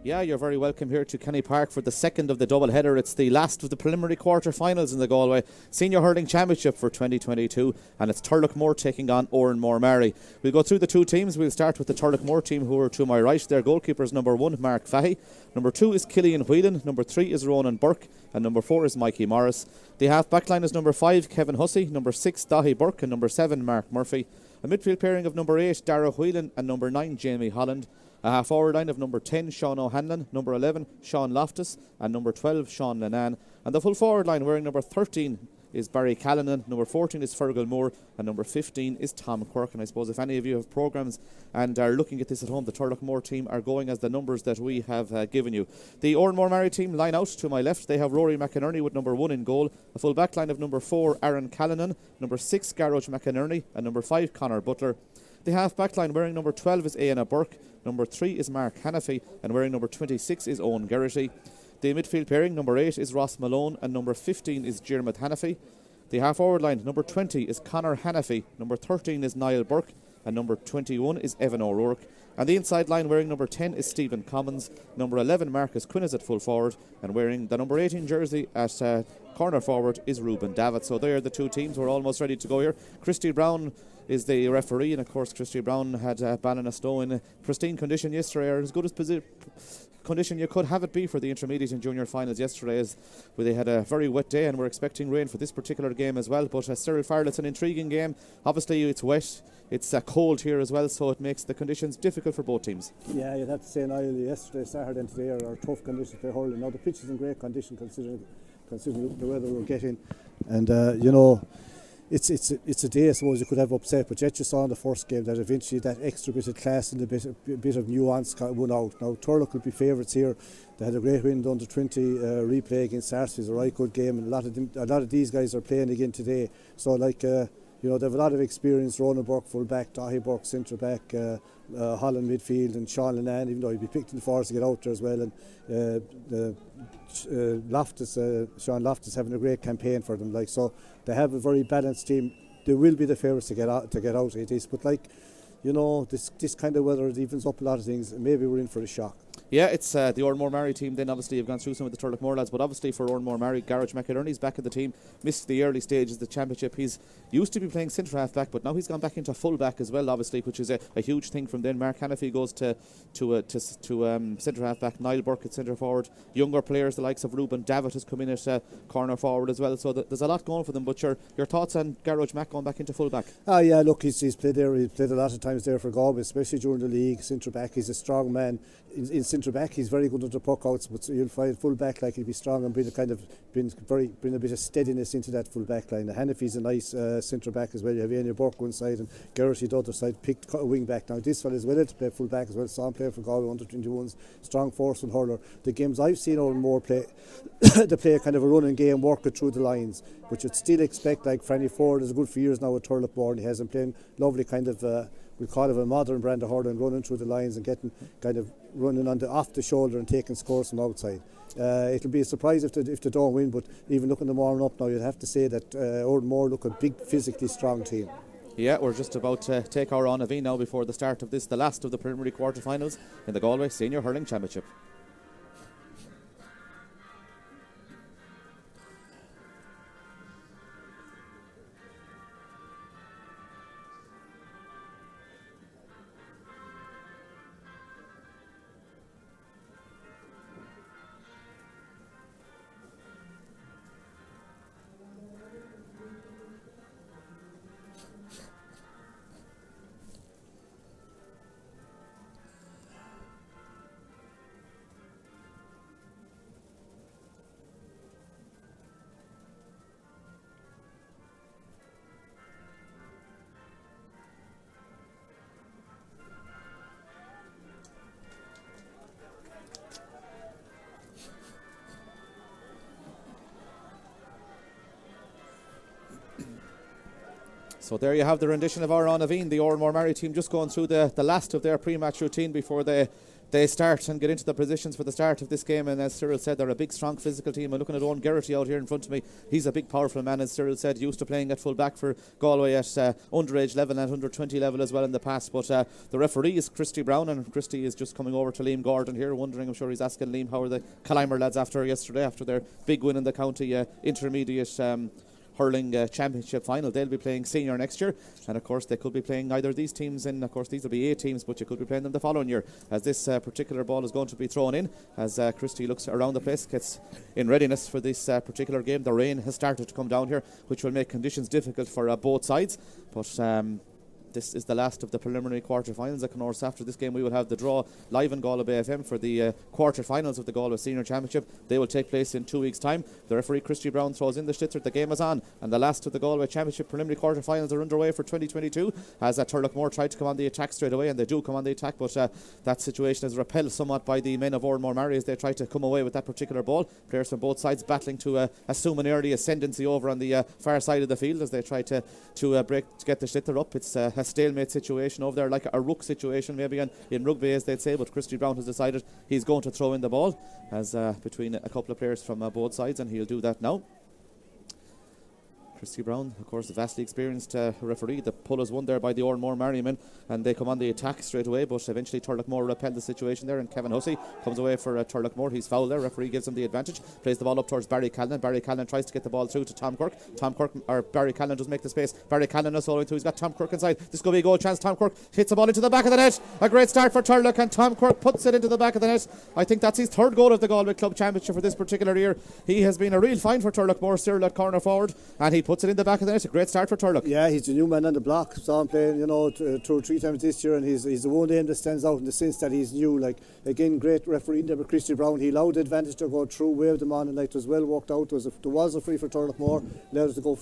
Yeah, you're very welcome here to Kenny Park for the second of the double header. It's the last of the preliminary quarter-finals in the Galway Senior Hurling Championship for 2022, and it's Turloughmore taking on Oranmore Maree. We'll go through the two teams. We'll start with the Turloughmore team, who are to my right. Their goalkeepers: number 1, Mark Fahey; number 2 is Killian Whelan; number 3 is Ronan Burke; and number 4 is Mikey Morris. The half-back line is number 5, Kevin Hussey; number 6, Dahi Burke; and number 7, Mark Murphy. A midfield pairing of number 8, Dara Whelan; and number 9, Jamie Holland. A half-forward line of number 10, Sean O'Hanlon; number 11, Sean Loftus; and number 12, Sean Lennan. And the full forward line, wearing number 13, is Barry Callanan; number 14 is Fergal Moore; and number 15 is Tom Quirk. And I suppose if any of you have programmes and are looking at this at home, the Turloughmore team are going as the numbers that we have given you. The Oranmore Maree team line out to my left. They have Rory McInerney with number 1 in goal, a full back line of number 4, Aaron Callanan; number 6, Garage McInerney; and number 5, Conor Butler. The half-back line, wearing number 12, is Aina Burke; number 3 is Mark Hannafy; and wearing number 26 is Owen Geraghty. The midfield pairing, number 8 is Ross Malone; and number 15 is Jermith Hannafy. The half-forward line, number 20 is Conor Hannafy; number 13 is Niall Burke; and number 21 is Evan O'Rourke. And the inside line, wearing number 10, is Stephen Commons; number 11, Marcus Quinn, is at full forward; and wearing the number 18 jersey at corner forward is Ruben Davitt. So they are the two teams. We're almost ready to go here. Christy Brown is the referee, and of course Christy Brown had Ballinasloe in pristine condition yesterday, or as good as condition you could have it be for the intermediate and junior finals yesterday, as they had a very wet day, and we're expecting rain for this particular game as well. But Cyril Farrell, it's an intriguing game. Obviously it's wet, it's cold here as well, so it makes the conditions difficult for both teams. Yeah, you'd have to say, Niall, yesterday, Saturday and today are tough conditions for hurling. Now the pitch is in great condition considering the weather we're getting, and it's a day I suppose you could have upset, but yet you saw in the first game that eventually that extra bit of class and a bit of nuance won out. Now Turlough could be favourites here. They had a great win under 20 replay against Sarsfields, a right good game, and a lot of these guys are playing again today. So they have a lot of experience. Ronan Burke full back, Dahi Burke centre back, Holland midfield, and Sean Lennan, even though he'd be picked in the forwards to get out there as well, and Sean Loftus having a great campaign for them. So they have a very balanced team. They will be the favourites to get out of this, but this kind of weather, it evens up a lot of things, and maybe we're in for a shock. Yeah, it's the Oranmore Maree team. Then obviously you've gone through some of the Turloughmore lads, but obviously for Oranmore Maree, Garage McInerney's back in the team. Missed the early stages of the championship. He's used to be playing centre half back, but now he's gone back into full back as well, obviously, which is a huge thing from then. Mark Hannafy goes to centre half back. Niall Burke at centre forward. Younger players, the likes of Ruben Davitt, has come in at corner forward as well. So there's a lot going for them. But your thoughts on Garage Mac going back into full back? Yeah, look, he's played there. He's played a lot of times there for Galway, especially during the league. Centre back, he's a strong man. In centre back, he's very good at the puck outs, but you'll find full back like he'll be strong and bring a bit of steadiness into that full back line. Hannafy's a nice centre back as well. You have Aina Burke one side and Geraghty the other side, picked a wing back. Now this fellow is willing to play full back as well. Saw him play for Galway under 21s, strong forceful hurler. The games I've seen Oranmore play, they play a kind of a running game, work it through the lines, but you'd still expect, like Franny Ford is a good few years now with Turloughmore, and he has been playing lovely kind of we call it a modern brand of hurling, running through the lines and getting kind of running off the shoulder and taking scores from outside. It'll be a surprise if they don't win, but even looking them warming up now, you'd have to say that Oranmore look a big, physically strong team. Yeah, we're just about to take our on now before the start of this, the last of the preliminary quarter-finals in the Galway Senior Hurling Championship. So there you have the rendition of our Anaveen, the Oranmore Maree team, just going through the last of their pre-match routine before they they start and get into the positions for the start of this game, and as Cyril said, they're a big strong physical team. I'm looking at Owen Geraghty out here in front of me. He's a big powerful man, as Cyril said, used to playing at full back for Galway at underage level and under 20 level as well in the past. But the referee is Christy Brown, and Christy is just coming over to Liam Gordon here, wondering, I'm sure he's asking Liam how are the Climber lads after yesterday, after their big win in the county intermediate hurling championship final. They'll be playing senior next year, and of course they could be playing either of these teams, and of course these will be A teams, but you could be playing them the following year, as this particular ball is going to be thrown in as Christy looks around the place, gets in readiness for this particular game. The rain has started to come down here, which will make conditions difficult for both sides, but this is the last of the preliminary quarter-finals. Of course, after this game we will have the draw live on Galway Bay FM for the quarter-finals of the Galway Senior Championship. They will take place in 2 weeks' time. The referee Christy Brown throws in the schlitzer. The game is on, and the last of the Galway Championship preliminary quarter-finals are underway for 2022, as Turloughmore tried to come on the attack straight away, and they do come on the attack, but that situation is repelled somewhat by the men of Oranmore Maree as they try to come away with that particular ball. Players from both sides battling to assume an early ascendancy over on the far side of the field as they try to get the schlitzer up. It's a stalemate situation over there, like a rook situation maybe in rugby, as they'd say, but Christy Brown has decided he's going to throw in the ball as between a couple of players from both sides, and he'll do that now. Christy Brown, of course, a vastly experienced referee. The pull is won there by the Oranmore Maree men, and they come on the attack straight away, but eventually Turloughmore repelled the situation there, and Kevin Hussey comes away for Turloughmore. He's fouled there. Referee gives him the advantage, plays the ball up towards Barry Callan. Barry Callan tries to get the ball through to Tom Quirk. Barry Callan does make the space. Barry Callan is soloing through. He's got Tom Quirk inside. This could be a goal chance. Tom Quirk hits the ball into the back of the net. A great start for Turlough, and Tom Quirk puts it into the back of the net. I think that's his third goal of the Galway Club Championship for this particular year. He has been a real find for Turloughmore. Cyril at corner forward, and he puts it in the back of the net. A great start for Turlough. Yeah, he's the new man on the block. Saw him playing, 2 or 3 times this year, and he's the one name that stands out in the sense that he's new. Like, again, great refereeing there with Christy Brown. He allowed the advantage to go through, waved them on, and it was well worked out. There was a free for Turloughmore, allowed us to go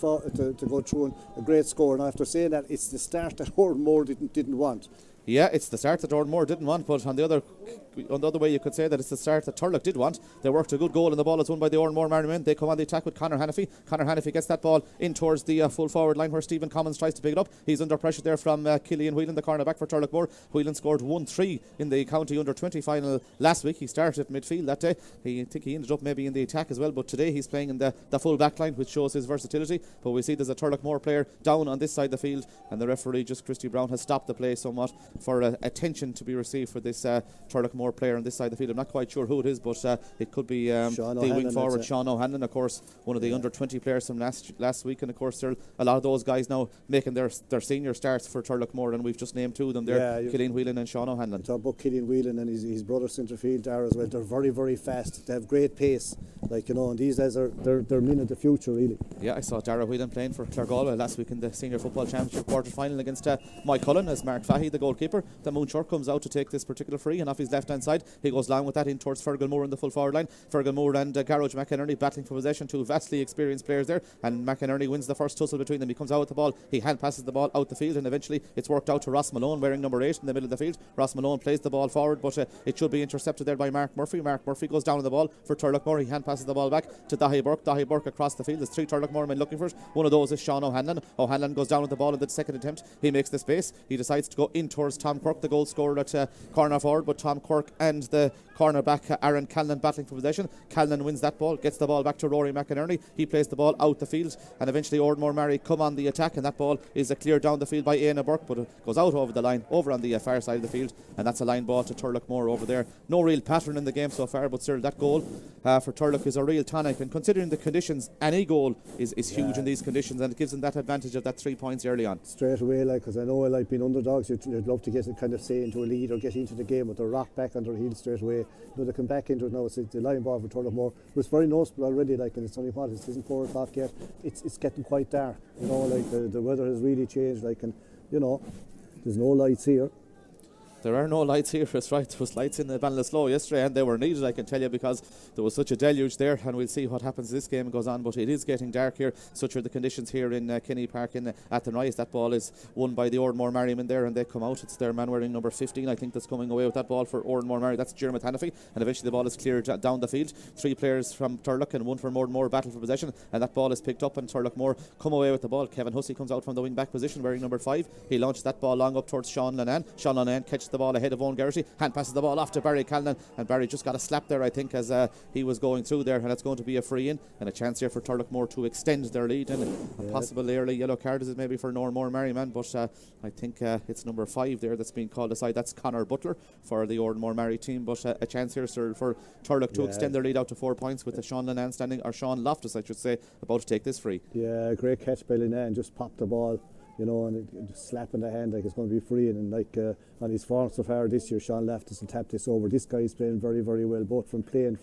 through, and a great score. And after saying that, it's the start that Oranmore didn't want. Yeah, it's the start that Oranmore didn't want, but on the other way you could say that it's the start that Turlough did want. They worked a good goal, and the ball is won by the Oranmore Maree men. They come on the attack with Conor Hannafy. Conor Hannafy gets that ball in towards the full forward line where Stephen Commons tries to pick it up. He's under pressure there from Killian Whelan, the cornerback for Turloughmore. Whelan scored 1-3 in the county under 20 final last week. He started at midfield that day. I think he ended up maybe in the attack as well, but today he's playing in the full back line, which shows his versatility. But we see there's a Turloughmore player down on this side of the field, and the referee, just Christy Brown, has stopped the play somewhat for attention to be received for this Turloughmore player on this side of the field. I'm not quite sure who it is, but it could be the wing forward Sean O'Hanlon, of course, one of the under 20 players from last week, and of course there are a lot of those guys now making their senior starts for Turloughmore, and we've just named 2 of them there, Killian Whelan and Sean O'Hanlon. Talk about Killian Whelan and his brother centre field there as well. They're very, very fast. They have great pace, and these guys they're men of the future, really. Yeah, I saw Dara Whelan playing for Claregalway last week in the Senior Football Championship quarter final against Mike Cullen as Mark Fahey, the goalkeeper. The Moonshore comes out to take this particular free, and off his left hand side he goes long with that in towards Fergal Moore in the full forward line. Fergal Moore and Garage McInerney battling for possession, 2 vastly experienced players there, and McInerney wins the first tussle between them. He comes out with the ball, he hand passes the ball out the field, and eventually it's worked out to Ross Malone wearing number 8 in the middle of the field. Ross Malone plays the ball forward, but it should be intercepted there by Mark Murphy. Mark Murphy goes down on the ball for Turloughmore. He hand passes the ball back to Dahi Burke. Dahi Burke across the field. There's 3 Turloughmore men looking for it. One of those is Sean O'Hanlon. O'Hanlon goes down with the ball in the second attempt. He makes the space. He decides to go in towards Tom Quirk, the goal scorer at corner forward, but Tom Quirk and the cornerback Aaron Callan battling for possession. Callan wins that ball, gets the ball back to Rory McInerney. He plays the ball out the field, and eventually Oranmore Maree come on the attack, and that ball is cleared down the field by Aina Burke, but it goes out over the line, over on the far side of the field, and that's a line ball to Turloughmore over there. No real pattern in the game so far, but still that goal for Turlough is a real tonic, and considering the conditions, any goal is huge in these conditions, and it gives them that advantage of that 3 points early on. Straight away, because I know being underdogs, you'd love to get it kind of say into a lead or get into the game, but they're rocked back on their heels straight away. They come back into it now. It's the line ball for Turloughmore. But it's very noticeable already, and it's only it isn't 4 o'clock yet. It's getting quite dark. The weather has really changed, and there's no lights here. There are no lights here, that's right. There was lights in the Ballinasloe yesterday, and they were needed, I can tell you, because there was such a deluge there, and we'll see what happens as this game goes on. But it is getting dark here. Such are the conditions here in Kenny Park in Athenry. That ball is won by the Oranmore Maree men there, and they come out. It's their man wearing number 15, I think, that's coming away with that ball for Oranmore Maree. That's Jeremy Hannafy, and eventually the ball is cleared down the field. 3 players from Turlough and 1 from Oranmore battle for possession, and that ball is picked up, and Turloughmore come away with the ball. Kevin Hussey comes out from the wing back position wearing number 5. He launched that ball long up towards Sean Lannan. Sean Lannan catches the ball ahead of Owen Geraghty. Hand passes the ball off to Barry Callan, and Barry just got a slap there, I think, as he was going through there, and it's going to be a free in and a chance here for Turloughmore to extend their lead. And a possible early yellow card is it maybe for Oranmore Merryman, but I think it's number 5 there that's being called aside. That's Conor Butler for the Oranmore Maree team, but a chance here, sir, for Turlough to extend their lead out to 4 points with Sean Linan standing, or Sean Loftus I should say, about to take this free. Yeah, great catch by Linan, just popped the ball, you know, and it just slapping the hand like it's going to be free. And like on his form so far this year, Sean Loftus will tap this over. This guy is playing very, very well, both from playing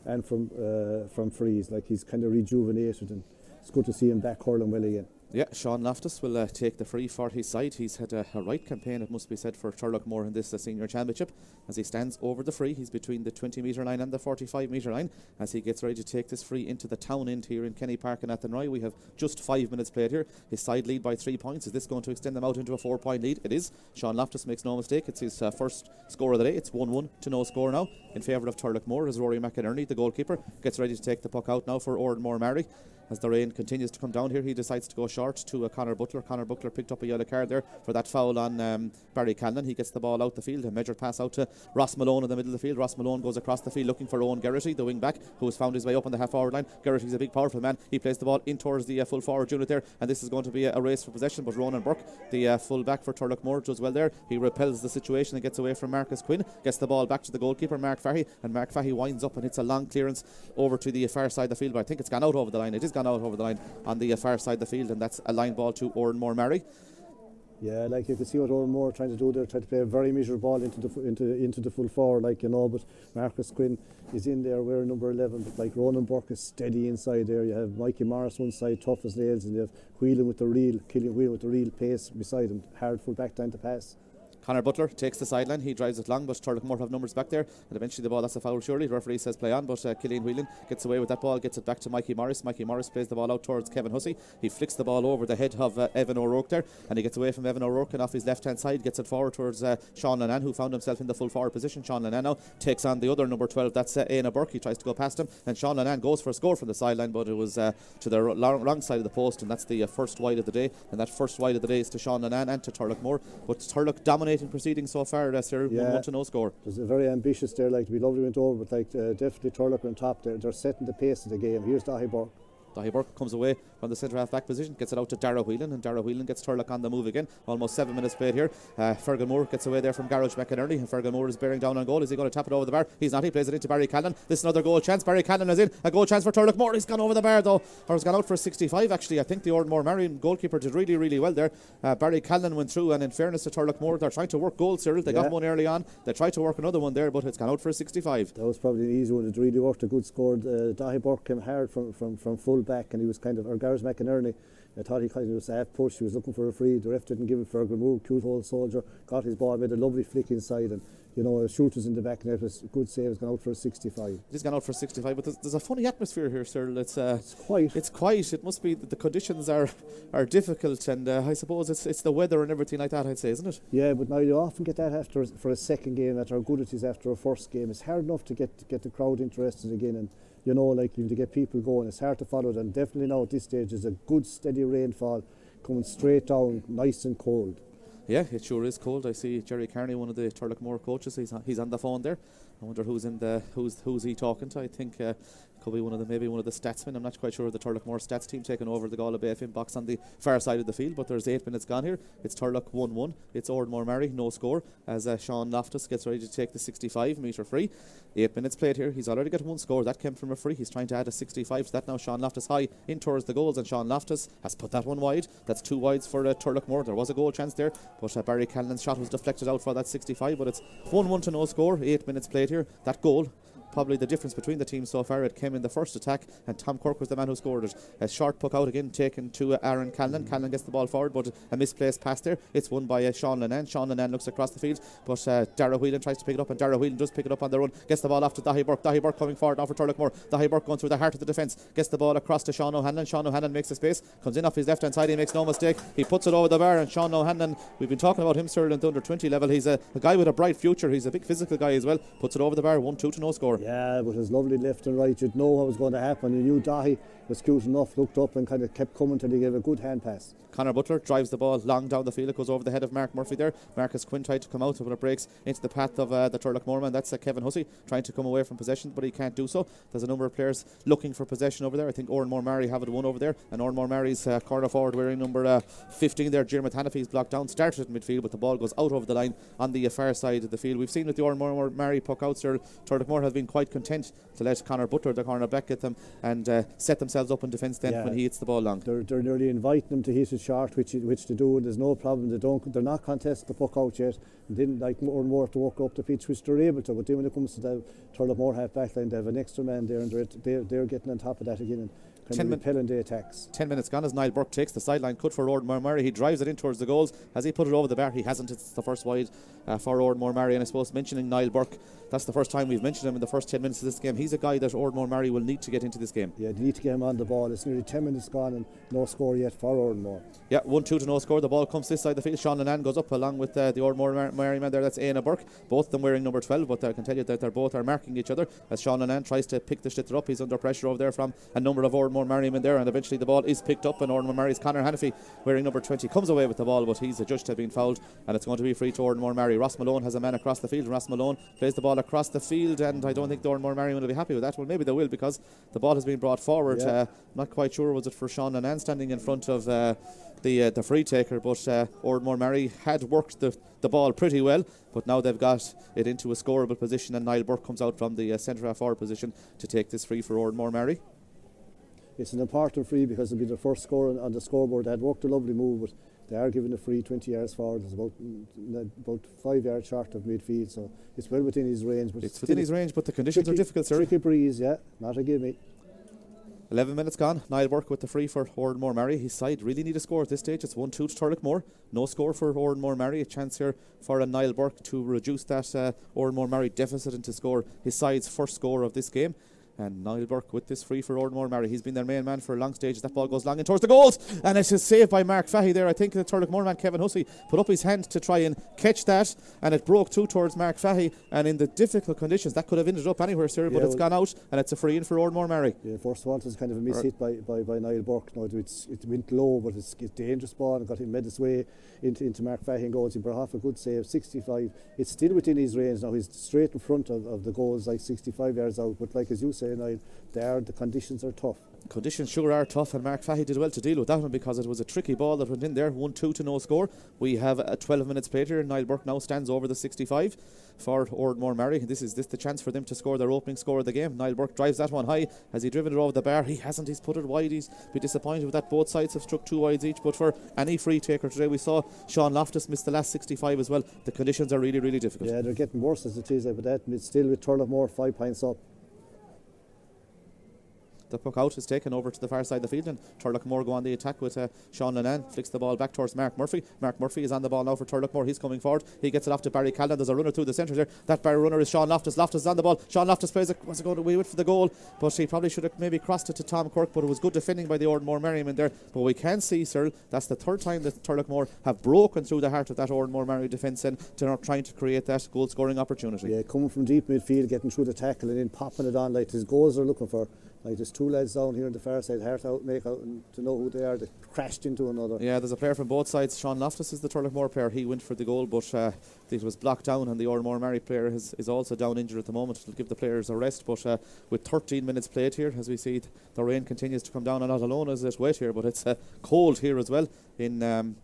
and from frees. Like he's kind of rejuvenated, and it's good to see him back hurling well again. Yeah, Sean Loftus will take the free for his side. He's had a right campaign, it must be said, for Turloughmore in this senior championship. As he stands over the free, he's between the 20 metre line and the 45 metre line as he gets ready to take this free into the town end here in Kenny Park in Athenry. We have just 5 minutes played here. His side lead by 3 points. Is this going to extend them out into a 4-point lead? It is. Sean Loftus makes no mistake. It's his first score of the day. It's 1-1 to no score now in favour of Turloughmore as Rory McInerney, the goalkeeper, gets ready to take the puck out now for Oranmore Maree. As the rain continues to come down here, he decides to go short to Conor Butler. Conor Butler picked up a yellow card there for that foul on Barry Callan. He gets the ball out the field, a measured pass out to Ross Malone in the middle of the field. Ross Malone goes across the field looking for Owen Geraghty, the wing back, who has found his way up on the half forward line. Geraghty's a big powerful man. He plays the ball in towards the full forward unit there, and this is going to be a race for possession, but Ronan Burke, the full back for Turloughmore, does well there. He repels the situation and gets away from Marcus Quinn, gets the ball back to the goalkeeper Mark Fahy, and Mark Fahy winds up and hits a long clearance over to the far side of the field, but I think it's gone out over the line. It is gone out over the line on the far side of the field, and that's a line ball to Oranmore Maree. Yeah, like you can see what Oranmore are trying to do. They're trying to play a very measured ball into the full forward, like, you know. But Marcus Quinn is in there wearing number 11. But like Ronan Burke is steady inside there. You have Mikey Morris one side, tough as nails, and you have Killian with the real pace beside him. Hard full back down to pass. Conor Butler takes the sideline, he drives it long, but Turloughmore have numbers back there, and eventually the ball, that's a foul surely. The referee says play on, but Killian Whelan gets away with that ball, gets it back to Mikey Morris. Mikey Morris plays the ball out towards Kevin Hussey. He flicks the ball over the head of Evan O'Rourke there, and he gets away from Evan O'Rourke and off his left hand side, gets it forward towards Sean Linan, who found himself in the full forward position. Sean Linan now takes on the other number 12, that's Éanna Burke. He tries to go past him, and Sean Linan goes for a score from the sideline, but it was to the wrong side of the post, and that's the first wide of the day, and that first wide of the day is to Sean Linan and to Turloughmore. But Turlough dominating proceedings so far, sir. 1-1 to no score. There's a very ambitious there, like, to be lovely went over, but like definitely Turlough on top. They're setting the pace of the game. Here's Dahi Burke. Dahi Burke comes away from the centre half back position, gets it out to Dara Whelan, and Dara Whelan gets Turlough on the move again. Almost 7 minutes played here. Fergal Moore gets away there from Garage McInerney, and Fergal Moore is bearing down on goal. Is he going to tap it over the bar? He's not. He plays it into Barry Callan. This is another goal chance. Barry Callan is in. A goal chance for Turloughmore. He's gone over the bar though, or has gone out for 65 actually. I think the Oranmore Maree goalkeeper did really, really well there. Barry Callan went through, and in fairness to Turloughmore, they're trying to work goals, Cyril. They got one early on. They tried to work another one there, but it's gone out for 65. That was probably an easy one. It really worked. A good score. Dahi Burke came hard from full back, and he was kind of, or Gareth McInerney, I thought he kind of was half push. He was looking for a free. The ref didn't give it. Fergal Moore, cute old soldier, got his ball, made a lovely flick inside, and you know, shooters in the back net was a good save. It's gone out for a 65. It's gone out for 65, but there's a funny atmosphere here, sir. It's quiet. It's quiet. It must be that the conditions are difficult, and I suppose it's the weather and everything like that, I'd say, isn't it? Yeah, but now you often get that for a second game that are good it is after a first game. It's hard enough to get the crowd interested again, and you know, like, to get people going. It's hard to follow it, and definitely now at this stage there's a good steady rainfall coming straight down, nice and cold. Yeah, it sure is cold. I see Jerry Carney, one of the Turloughmore coaches. He's on the phone there. I wonder who's he talking to. I think could be maybe one of the statsmen. I'm not quite sure of the Turloughmore stats team taking over the Galway FM box on the far side of the field. But there's 8 minutes gone here. It's Turlough 1-1. It's Oranmore Maree, no score, as Sean Loftus gets ready to take the 65 metre free. 8 minutes played here. He's already got one score. That came from a free. He's trying to add a 65 to that now. Sean Loftus high in towards the goals, and Sean Loftus has put that one wide. That's 2 wides for Turloughmore. There was a goal chance there, but Barry Callan's shot was deflected out for that 65. But it's 1-1 to no score. 8 minutes played here. That goal, probably the difference between the teams so far. It came in the first attack, and Tom Cork was the man who scored it. A short puck out again taken to Aaron Callan. Callan gets the ball forward, but a misplaced pass there. It's won by Sean Linan. Sean Linan looks across the field, but Dara Whelan tries to pick it up, and Dara Whelan does pick it up on the run. Gets the ball off to Dahi Burke. Dahi Burke coming forward now for Turloughmore. Dahi Burke going through the heart of the defence. Gets the ball across to Sean O'Hanlon. Sean O'Hanlon makes a space, comes in off his left hand side. He makes no mistake. He puts it over the bar, and Sean O'Hanlon, we've been talking about him, sir, at the under 20 level. He's a guy with a bright future. He's a big physical guy as well. Puts it over the bar. 1-2 to no score. Yeah, but it was lovely left and right. You'd know what was going to happen. You knew Dahi was cute enough, looked up and kind of kept coming till he gave a good hand pass. Connor Butler drives the ball long down the field. It goes over the head of Mark Murphy there. Marcus Quinn tried to come out when it breaks into the path of the Turloughmore man. That's Kevin Hussey trying to come away from possession, but he can't do so. There's a number of players looking for possession over there. I think Oranmore Maree have it one over there, and Oranmore Maree's corner forward wearing number 15 there, Jeremy Hannafy's blocked down, started in midfield, but the ball goes out over the line on the far side of the field. We've seen with the Oranmore Maree puck outs there, Turloughmore have been quite content to let Connor Butler, the corner back, get them and set themselves up in defence then when he hits the ball long. They're nearly inviting them to hit it short, which to do, and there's no problem. They're not contesting the puck out yet, and didn't like more and more to walk up the pitch, which they're able to. But then when it comes to the Turloughmore half back line, they have an extra man there, and they're getting on top of that again and kind of repelling the attacks. 10 minutes gone as Niall Burke takes the sideline cut for Oranmore Maree. He drives it in towards the goals. Has he put it over the bar? He hasn't. It's the first wide for Oranmore Maree. And I suppose mentioning Niall Burke, that's the first time we've mentioned him in the first 10 minutes of this game. He's a guy that Oranmore Maree will need to get into this game. Yeah, they need to get him on the ball. It's nearly 10 minutes gone and no score yet for Oranmore. Yeah, 1-2 to no score. The ball comes this side of the field. Sean Lennon goes up along with the Oranmore Maree man there. That's Aina Burke. Both of them wearing number 12, but I can tell you that they're both are marking each other as Sean Lennon tries to pick the schlitter up. He's under pressure over there from a number of Oranmore Maree men there, and eventually the ball is picked up, and Oranmore Maree's Conor Hannafy wearing number 20 comes away with the ball, but he's adjudged to have been fouled, and it's going to be free to Oranmore Maree. Ross Malone has a man across the field. Ross Malone plays the ball across the field, and I don't think the Oranmore Maree will be happy with that. Well, maybe they will, because the ball has been brought forward. Not quite sure, was it for Sean Lennon standing in front of the free taker, but Oranmore Maree had worked the ball pretty well, but now they've got it into a scoreable position, and Niall Burke comes out from the centre half forward position to take this free for Oranmore Maree. It's an important free because it'll be the first score on the scoreboard. They had worked a lovely move, but they are giving a free 20 yards forward. It's about 5 yards short of midfield, so it's well within his range. But it's within his range, but the conditions are difficult, sir. Tricky breeze, yeah, not a gimme. 11 minutes gone. Niall Burke with the free for Oranmore Maree. His side really need a score at this stage. It's 1-2 to Turloughmore. No score for Oranmore Maree. A chance here for a Niall Burke to reduce that Oranmore Maree deficit and to score his side's first score of this game. And Niall Burke with this free for Oranmore Maree. He's been their main man for a long stage. That ball goes long in towards the goals, and it's a save by Mark Fahey there. I think the Turloughmore man Kevin Hussey put up his hand to try and catch that, and it broke through towards Mark Fahey, and in the difficult conditions that could have ended up anywhere, sir, but it's gone out, and it's a free in for Oranmore Maree. Yeah, first of all, it was kind of a miss hit by Niall Burke. No, it went low, but it's a dangerous ball, and got him made his way into Mark Fahey and goals. He brought off a good save, 65. It's still within his range now. He's straight in front of the goals, like 65 yards out, but like as you say, Niall, the conditions are tough. Conditions sure are tough, and Mark Fahey did well to deal with that one because it was a tricky ball that went in there. 1-2 to no score. We have 12 minutes played here. Niall Burke now stands over the 65 for Oranmore Maree. This is the chance for them to score their opening score of the game. Niall Burke drives that one high. Has he driven it over the bar? He hasn't. He's put it wide. He's been disappointed with that. Both sides have struck 2 wides each, but for any free taker today, we saw Sean Loftus miss the last 65 as well. The conditions are really, really difficult. Yeah, they're getting worse as it is, but that it's still with Turloughmore 5 points up. The puck out is taken over to the far side of the field, and Turloughmore go on the attack with Sean Lennon. Flicks the ball back towards Mark Murphy. Mark Murphy is on the ball now for Turloughmore. He's coming forward. He gets it off to Barry Callan. There's a runner through the centre there. That Barry runner is Sean Loftus. Loftus is on the ball. Sean Loftus plays it. Was it going away with for the goal? But he probably should have maybe crossed it to Tom Kirk, but it was good defending by the Oranmore Maree there. But we can see, sir, that's the third time that Turloughmore have broken through the heart of that Oranmore Maree defence and they're not trying to create that goal scoring opportunity. Yeah, coming from deep midfield, getting through the tackle and then popping it on like his goals are looking for. Like there's 2 lads down here on the far side, hard out, make out and to know who they are. They crashed into another. Yeah, there's a player from both sides. Sean Loftus is the Turloughmore player. He went for the goal, but it was blocked down, and the Oranmore Maree player is also down injured at the moment. It'll give the players a rest, but with 13 minutes played here, as we see the rain continues to come down, and not alone is it wet here, but it's cold here as well in the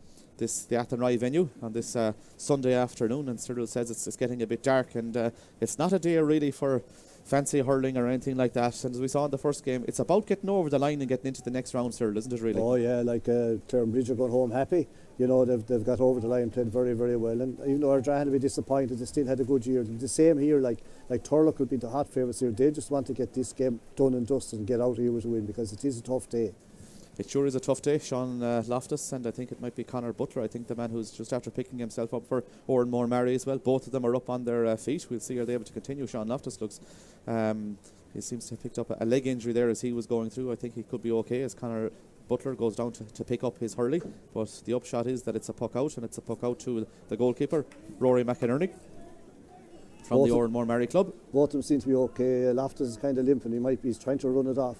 Athenry venue on this Sunday afternoon, and Cyril says it's getting a bit dark, and it's not a day really for fancy hurling or anything like that. And as we saw in the first game, it's about getting over the line and getting into the next round, Cyril, isn't it really? Oh yeah, like Clarenbridge are going home happy. You know, they've got over the line, played very, very well, and even though Ardrahan will be disappointed, they still had a good year. The same here, like Turlough will be the hot favourites here. They just want to get this game done and dusted and get out here with a win, because it is a tough day. It sure is a tough day. Sean Loftus, and I think it might be Conor Butler, I think the man who's just after picking himself up for Oranmore Maree as well. Both of them are up on their feet. We'll see, are they able to continue. Sean Loftus looks he seems to have picked up a leg injury there as he was going through. I think he could be okay as Conor Butler goes down to pick up his hurley, but the upshot is that it's a puck out, and it's a puck out to the goalkeeper, Rory McInerney. from the Oranmore Maree club. Both of them seem to be okay. Loftus is kind of limping. He might be trying to run it off.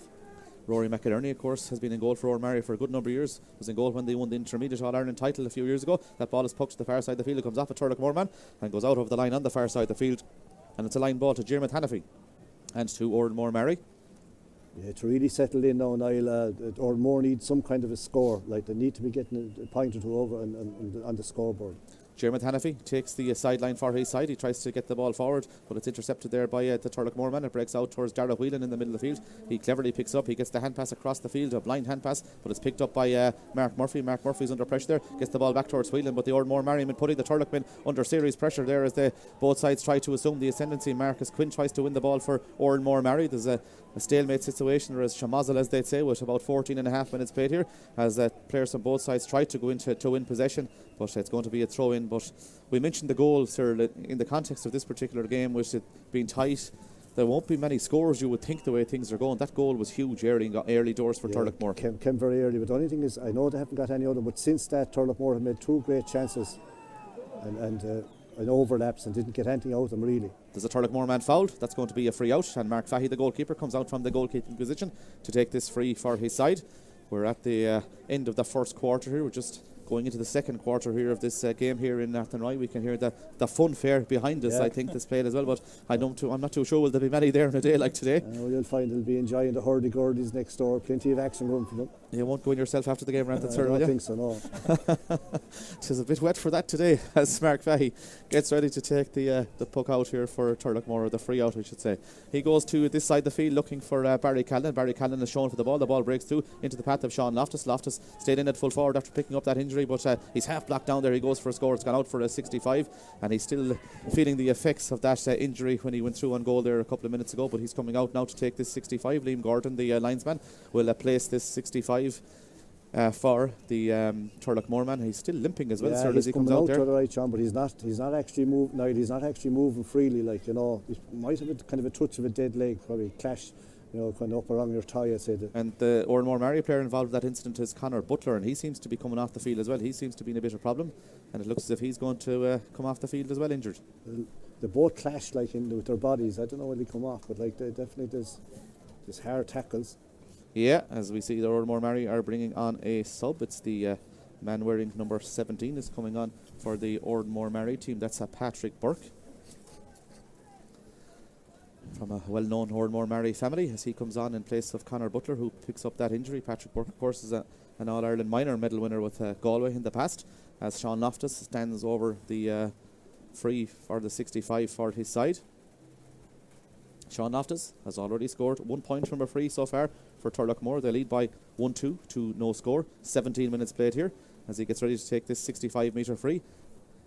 Rory McInerney, of course, has been in goal for Oranmore for a good number of years. Was in goal when they won the Intermediate All-Ireland title a few years ago. That ball is poked to the far side of the field. It comes off a Turloughmore man and goes out over the line on the far side of the field. And it's a line ball to Diarmuid Hannafy and to Oranmore Maree. Yeah, to really settle in now, Niall, Oranmore need some kind of a score. Like, they need to be getting a point or two over on the scoreboard. Diarmuid Hannafy takes the sideline for his side. He tries to get the ball forward, but it's intercepted there by the Turloughmore man. It breaks out towards Dara Whelan in the middle of the field. He cleverly picks up. He gets the hand pass across the field, a blind hand pass, but it's picked up by Mark Murphy. Mark Murphy's under pressure there. Gets the ball back towards Whelan, but the Oranmore Mariemen putting the Turloughman under serious pressure there as both sides try to assume the ascendancy. Marcus Quinn tries to win the ball for Oranmore Maree. There's a stalemate situation, or as Shamazel as they'd say, with about 14 and a half minutes played here, as players on both sides try to go into to win possession, but it's going to be a throw in. But we mentioned the goal, sir, in the context of this particular game, with it being tight. There won't be many scores, you would think, the way things are going. That goal was huge early doors for Turloughmore. Came very early, but the only thing is, I know they haven't got any other, but since that, Turloughmore have made 2 great chances and overlaps and didn't get anything out of them, really. There's a Turloughmore man fouled. That's going to be a free out, and Mark Fahy, the goalkeeper, comes out from the goalkeeping position to take this free for his side. We're at the end of the first quarter here. We're just going into the second quarter here of this game here in Athenry. We can hear the funfair behind us, I think, displayed as well, but I'm not too sure will there be many there on a day like today. You'll find they'll be enjoying the hurdy-gurdies next door. Plenty of action going for them. You won't go in yourself after the game, Rantan, sir, will I you? don't think so, no. It's a bit wet for that today as Mark Fahy gets ready to take the puck out here for Turloughmore, or the free out, I should say. He goes to this side of the field looking for Barry Callan. Barry Callan is shown for the ball. The ball breaks through into the path of Sean Loftus. Loftus stayed in at full forward after picking up that injury, but he's half blocked down there. He goes for a score. It's gone out for a 65, and he's still feeling the effects of that injury when he went through on goal there a couple of minutes ago, but he's coming out now to take this 65. Liam Gordon, the linesman, will place this 65 for the Turloughmore man. He's still limping as well, sir, as he comes out there. Right, John, but he's not actually moving. No, he's not actually moving freely. Like, you know, he might have kind of a touch of a dead leg, probably clash, you know, kind of up around your thigh, I'd say. And the Oranmore Maree player involved in that incident is Conor Butler, and he seems to be coming off the field as well. He seems to be in a bit of problem, and it looks as if he's going to come off the field as well, injured. They both clash like with their bodies. I don't know when they come off, but like, they definitely there's hard tackles. Yeah, as we see, the Oranmore Maree are bringing on a sub. It's the man wearing number 17 is coming on for the Oranmore Maree team. That's Patrick Burke, from a well-known Oranmore Maree family, as he comes on in place of Conor Butler, who picks up that injury. Patrick Burke, of course, is an All-Ireland minor medal winner with Galway in the past, as Sean Loftus stands over the free for the 65 for his side. Sean Loftus has already scored 1 point from a free so far for Turloughmore. They lead by 1-2 to no score. 17 minutes played here as he gets ready to take this 65-metre free.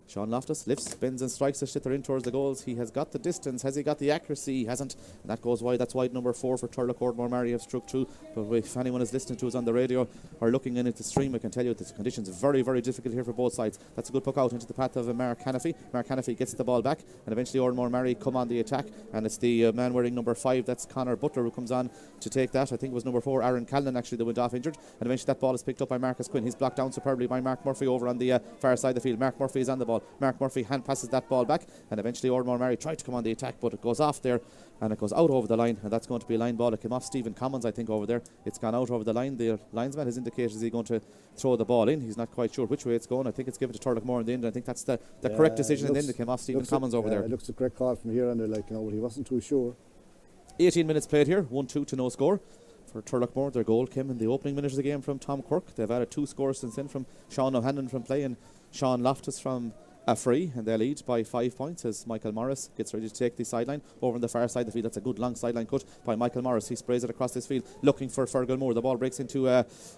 Sean Loftus lifts, bends and strikes a shitter in towards the goals. He has got the distance. Has he got the accuracy? He hasn't. And that goes wide. That's wide number 4 for Turloughmore Maree have struck through. But if anyone is listening to us on the radio or looking in at the stream, I can tell you that the conditions are very, very difficult here for both sides. That's a good puck out into the path of Mark Hannafy. Mark Hannafy gets the ball back, and eventually Oranmore Maree come on the attack. And it's the man wearing number 5, that's Conor Butler, who comes on to take that. I think it was number 4, Aaron Callan, actually, that went off injured. And eventually that ball is picked up by Marcus Quinn. He's blocked down superbly by Mark Murphy over on the far side of the field. Mark Murphy is on the ball. Mark Murphy hand passes that ball back, and eventually Oranmore Maree tried to come on the attack, but it goes off there and it goes out over the line, and that's going to be a line ball. It came off Stephen Commons, I think, over there. It's gone out over the line. The linesman has indicated he's going to throw the ball in. He's not quite sure which way it's going. I think it's given to Turloughmore in the end. I think that's the correct decision in the end. It came off Stephen Commons over there. It looks a correct call from here, and they're like, you know, but he wasn't too sure. 18 minutes played here, 1-2 to no score for Turloughmore. Their goal came in the opening minute of the game from Tom Quirk. They've added 2 scores since then, from Sean O'Hanlon from play and Sean Loftus from a free, and they lead by 5 points as Michael Morris gets ready to take the sideline over on the far side of the field. That's a good long sideline cut by Michael Morris. He sprays it across this field looking for Fergal Moore. The ball breaks into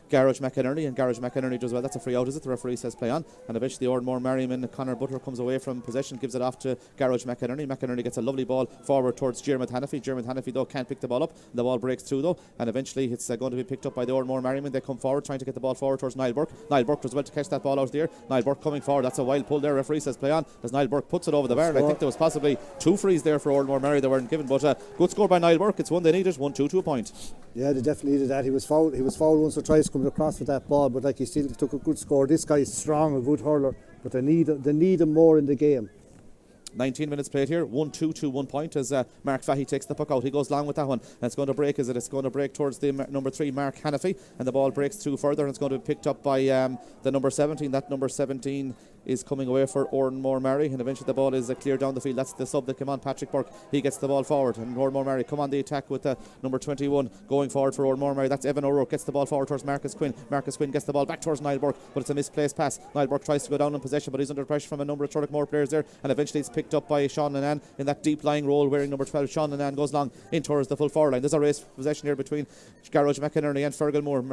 Garage McInerney, and Garage McInerney does well. That's a free out, is it? The referee says play on, and eventually the Oranmore Marieman Conor Butler comes away from possession, gives it off to Garage McInerney. McInerney gets a lovely ball forward towards Diarmuid Hannafy. Diarmuid Hannafy, though, can't pick the ball up. The ball breaks through, though, and eventually it's going to be picked up by the Oranmore Marieman. They come forward trying to get the ball forward towards Niall Burke. Niall Burke does well to catch that ball out there. Niall Burke coming forward. That's a wild pull there. Referee says play on as Niall Burke puts it over the bar. I think there was possibly 2 frees there for Oranmore Maree that weren't given, but good score by Niall Burke. It's one they needed. 1-2 to a point. Yeah, they definitely needed that. He was fouled once or twice coming across with that ball, but like, he still took a good score. This guy is strong, a good hurler, but they need him more in the game. 19 minutes played here, 1-2 to 1 point as Mark Fahey takes the puck out. He goes long with that one, and it's going to break. It's going to break towards the number 3 Mark Hannafy, and the ball breaks through further, and it's going to be picked up by the number 17. That number 17 is coming away for Oranmore Maree, and eventually the ball is cleared down the field. That's the sub that came on, Patrick Burke. He gets the ball forward, and Oranmore Maree come on the attack with number 21 going forward for Oranmore Maree. That's Evan O'Rourke, gets the ball forward towards Marcus Quinn. Marcus Quinn gets the ball back towards Niall Burke, but it's a misplaced pass. Niall Burke tries to go down in possession, but he's under pressure from a number of Turloughmore players there, and eventually it's picked up by Sean Nanan in that deep lying role wearing number 12. Sean Nanan goes long in towards the full forward line. There's a race for possession here between Garage McInerney and Fergal Moore.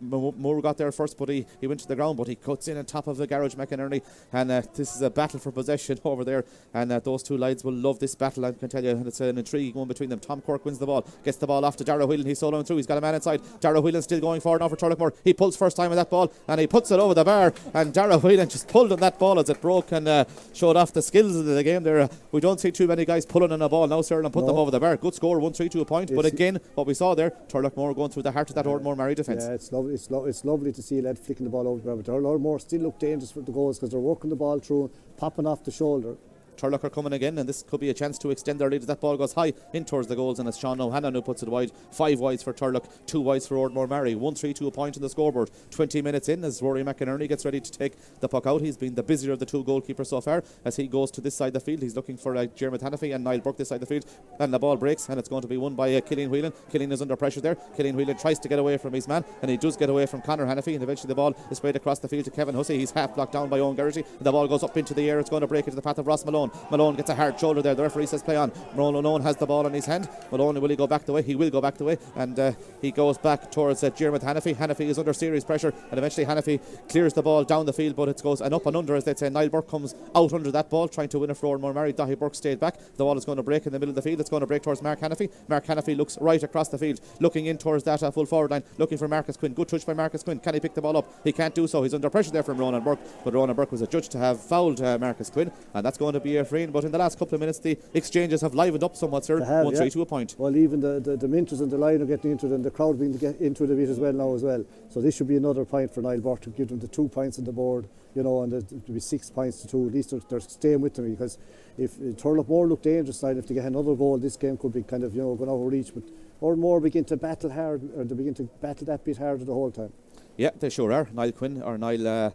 Moore got there first, but he went to the ground, but he cuts in on top of the Garage McInerney, and this is a battle for possession over there, and those two lads will love this battle, I can tell you, and it's an intriguing one between them. Tom Quirk wins the ball, gets the ball off to Darragh Whelan. He's soloing through, he's got a man inside. Darragh Whelan still going forward now for Turloughmore. He pulls first time with that ball, and he puts it over the bar, and Darragh Whelan just pulled on that ball as it broke, and showed off the skills of the game there. We don't see too many guys pulling on a ball now, sir, and put them over the bar. Good score, 1-3 to a point, but again, what we saw there, Turloughmore going through the heart of that Oranmore Maree defence. Yeah, it's lovely to see a lad flicking the ball over the bar, but Oranmore still look dangerous for the goals because they're working the ball through, popping off the shoulder. Turlough are coming again, and this could be a chance to extend their lead as that ball goes high in towards the goals, and it's Sean O'Hanlon who puts it wide. 5 wides for Turlough, 2 wides for Oranmore Maree. 1-3 to a point on the scoreboard. 20 minutes in as Rory McInerney gets ready to take the puck out. He's been the busier of the two goalkeepers so far as he goes to this side of the field. He's looking for Jeremy Hannafy and Niall Burke this side of the field, and the ball breaks, and it's going to be won by Killian Whelan. Killian is under pressure there. Killian Whelan tries to get away from his man, and he does get away from Conor Hannafy, and eventually the ball is sprayed across the field to Kevin Hussey. He's half blocked down by Owen Garrity, and the ball goes up into the air. It's going to break into the path of Ross Malone. Malone gets a hard shoulder there. The referee says play on. Malone has the ball in his hand. Malone, will he go back the way? He will go back the way, and he goes back towards Jeremy Hannafy. Hannafy is under serious pressure, and eventually Hannafy clears the ball down the field, but it goes an up and under, as they'd say. Niall Burke comes out under that ball trying to win it for Oranmore Maree. Dahi Burke stayed back. The ball is going to break in the middle of the field. It's going to break towards Mark Hannafy. Mark Hannafy looks right across the field, looking in towards that full forward line, looking for Marcus Quinn. Good touch by Marcus Quinn. Can he pick the ball up? He can't do so. He's under pressure there from Ronan Burke, but Ronan Burke was adjudged to have fouled Marcus Quinn, and that's going to be a free. But in the last couple of minutes the exchanges have livened up somewhat, sir. 1-3 to a point. Well, even the Minters and the line are getting into it, and the crowd being to get into it a bit as well now as well. So this should be another point for Niall Burke to give them the 2 points on the board, you know, and it'll be 6 points to 2. At least they're staying with them, because if Turloughmore look dangerous side, if they get another goal, this game could be kind of, you know, going over reach. But Oranmore begin to battle hard, or they begin to battle that bit harder the whole time. Yeah, they sure are. Niall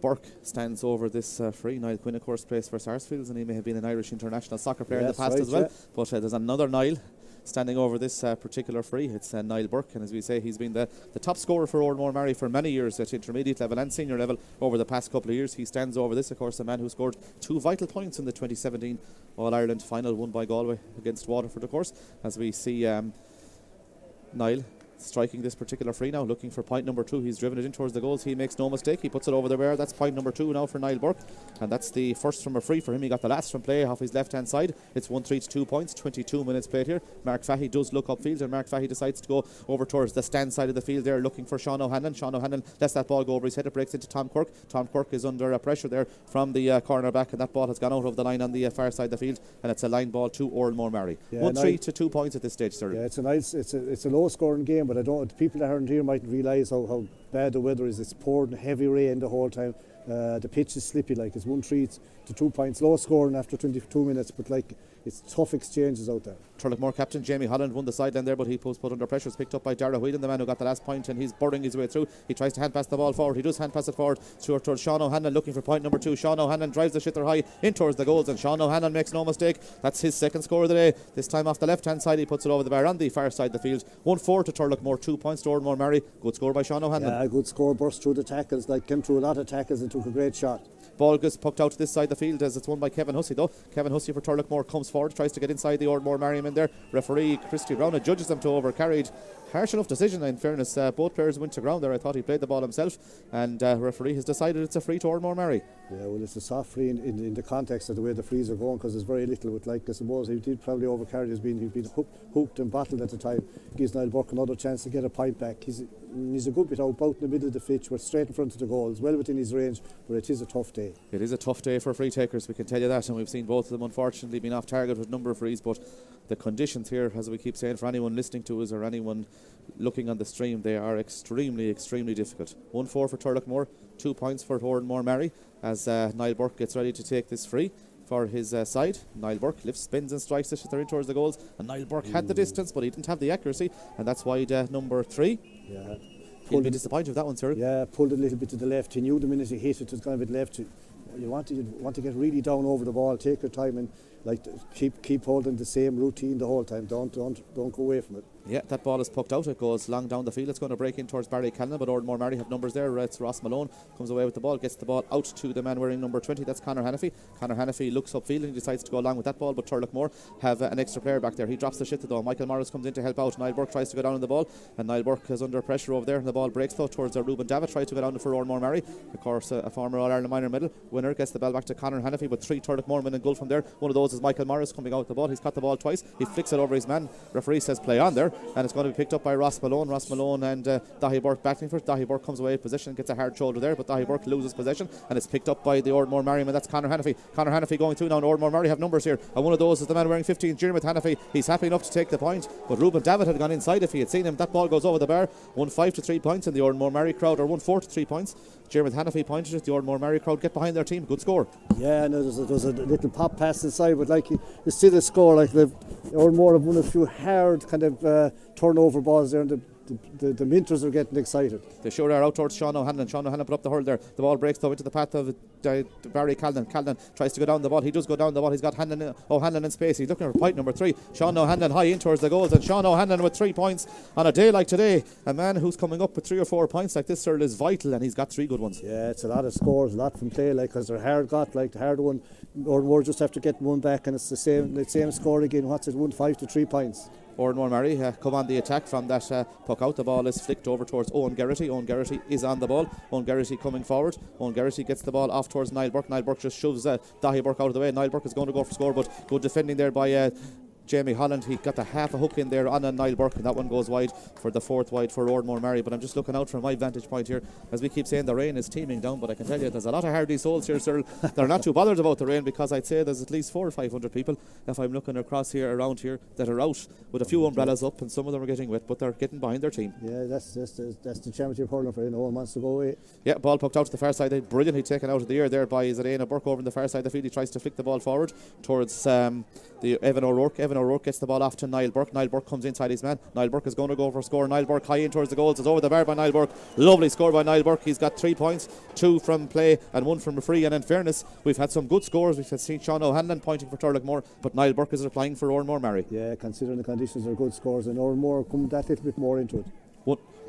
Burke stands over this free. Niall Quinn, of course, plays for Sarsfields, and he may have been an Irish international soccer player in the past as well. Yeah. But there's another Niall standing over this particular free. It's Niall Burke, and as we say, he's been the top scorer for Oranmore Maree for many years at intermediate level and senior level over the past couple of years. He stands over this, of course, a man who scored 2 vital points in the 2017 All-Ireland final won by Galway against Waterford, of course, as we see Niall striking this particular free now, looking for point number 2. He's driven it in towards the goals. He makes no mistake. He puts it over the bar. That's point number 2 now for Niall Burke, and that's the first from a free for him. He got the last from play off his left hand side. It's 1-3 to 2 points. 22 minutes played here. Mark Fahey does look upfield, and Mark Fahey decides to go over towards the stand side of the field there, looking for Sean O'Hanlon. Sean O'Hanlon lets that ball go over his head. It breaks into Tom Quirk. Tom Quirk is under pressure there from the corner back, and that ball has gone out of the line on the far side of the field, and it's a line ball to Oranmore Maree. 1-3 to 2 points at this stage, sir. Yeah, it's a low scoring game, but I don't. The people that aren't here mightn't realise how bad the weather is. It's pouring heavy rain the whole time. The pitch is slippy, like it's 1-3 to 2 points, low scoring after 22 minutes, but like it's tough exchanges out there. Turloughmore captain Jamie Holland won the sideline there, but he was put under pressure. It's picked up by Darragh Whelan, the man who got the last point, and he's burrowing his way through. He tries to hand pass the ball forward. He does hand pass it forward towards Sean O'Hanlon, looking for point number 2. Sean O'Hanlon drives the shitter high in towards the goals, and Sean O'Hanlon makes no mistake. That's his second score of the day. This time off the left hand side, he puts it over the bar on the far side of the field. 1-4 to Turloughmore, 2 points to Oranmore Maree. Good score by Sean O'Hanlon. Yeah, good score, burst through the tackles, like came through a lot of tackles and took a great shot. Ball gets pucked out to this side of the field as it's won by Kevin Hussey, though. Kevin Hussey for Turloughmore comes forward, tries to get inside the Oranmore Maree in there. Referee Christy Brown adjudges them to overcarried. Harsh enough decision, in fairness. Both players went to ground there. I thought he played the ball himself, and referee has decided it's a free to Oranmore Maree. Yeah, well, it's a soft free in the context of the way the frees are going, because there's very little with, like, I suppose he did probably overcarry. He'd been hooked and bottled at the time. Gives Niall Burke another chance to get a point back. He's a good bit out in the middle of the pitch. We're straight in front of the goal. It's well within his range, but it is a tough day. It is a tough day for free takers, we can tell you that, and we've seen both of them unfortunately being off target with a number of frees, but the conditions here, as we keep saying, for anyone listening to us or anyone looking on the stream, they are extremely difficult. 1-4 for Turloughmore, 2 points for Oranmore Maree as Niall Burke gets ready to take this free for his side. Niall Burke lifts, spins and strikes it. They're in towards the goals, and Niall Burke had the distance, but he didn't have the accuracy, and that's wide number 3. Yeah. He'll be disappointed with that one, sir. Yeah, pulled it a little bit to the left. He knew the minute he hit it was going a bit left. You want to get really down over the ball, take your time, and like keep holding the same routine the whole time. Don't go away from it. Yeah, that ball is pucked out. It goes long down the field. It's going to break in towards Barry Callan, but Oranmore Maree have numbers there. It's Ross Malone comes away with the ball, gets the ball out to the man wearing number 20. That's Conor Hannafy. Conor Hannafy looks upfield and decides to go along with that ball, but Turloughmore have an extra player back there. He drops the shit though. Michael Morris comes in to help out. Niall Burke tries to go down on the ball, and Niall Burke is under pressure over there, and the ball breaks though towards Ruben Davitt. Tries to go down for Oranmore Maree. Of course, a former All-Ireland minor medal winner gets the ball back to Conor Hannafy, but 3 Turloughmore men in goal from there. One of those is Michael Morris coming out with the ball. He's caught the ball twice. He flicks it over his man. Referee says play on there, and it's going to be picked up by Ross Malone. Ross Malone and Dahi Burke battling for it. Dahi Burke comes away in position, gets a hard shoulder there, but Dahi Burke loses possession, and it's picked up by the Oranmore Maree man. That's Conor Hannafy. Conor Hannafy going through now, and Oranmore Maree have numbers here, and one of those is the man wearing 15, Jeremy Hannafy. He's happy enough to take the point, but Ruben Davitt had gone inside if he had seen him. That ball goes over the bar. 1-5 to 3 points in the Oranmore Maree crowd, or 1-4 to 3 points. Jeremy Hannafy pointed at the Oranmore Maree crowd. Get behind their team. Good score. Yeah, no, there's a little pop pass inside, but like you see the score, like the Oranmore have won a few hard kind of turnover balls there, and the Minters are getting excited. They sure are out towards Sean O'Hanlon. Sean O'Hanlon put up the hurl there. The ball breaks though into the path of Barry Callan. Callan tries to go down the ball. He does go down the ball. He's got O'Hanlon in space. He's looking for point number 3. Sean O'Hanlon high in towards the goals, and Sean O'Hanlon with 3 points on a day like today. A man who's coming up with 3 or 4 points like this, sir, is vital, and he's got 3 good ones. Yeah, it's a lot of scores, a lot from play, like, because they're hard got, like the hard one, or just have to get one back, and it's the same score again. What's it? 1-5 to 3 points. Oranmore Maree come on the attack from that puck out. The ball is flicked over towards Owen Garrity. Owen Garrity is on the ball. Owen Garrity coming forward. Owen Garrity gets the ball off towards Niall Burke. Niall Burke just shoves Dahi Burke out of the way. Niall Burke is going to go for score, but good defending there by Jamie Holland. He got the half a hook in there on Niall Burke, and that one goes wide for the 4th wide for Oranmore Maree. But I'm just looking out from my vantage point here. As we keep saying, the rain is teeming down, but I can tell you there's a lot of hardy souls here, sir. They're not too bothered about the rain, because I'd say there's at least 400 or 500 people, if I'm looking across here, around here, that are out with a few umbrellas up, and some of them are getting wet, but they're getting behind their team. Yeah, that's the championship hurling for you. No one wants to go away. Yeah, ball poked out to the far side. Brilliantly taken out of the air there by Zadena Burke over on the far side of the field. He tries to flick the ball forward towards the Evan O'Rourke. Evan O'Rourke gets the ball off to Niall Burke. Niall Burke comes inside his man. Niall Burke is going to go for a score. Niall Burke high in towards the goals. It's over the bar by Niall Burke. Lovely score by Niall Burke. He's got 3 points, 2 from play and 1 from a free. And in fairness, we've had some good scores. We've seen Sean O'Hanlon pointing for Turloughmore, but Niall Burke is applying for Oranmore Maree. Yeah, considering the conditions are good scores, and Oranmore come that little bit more into it.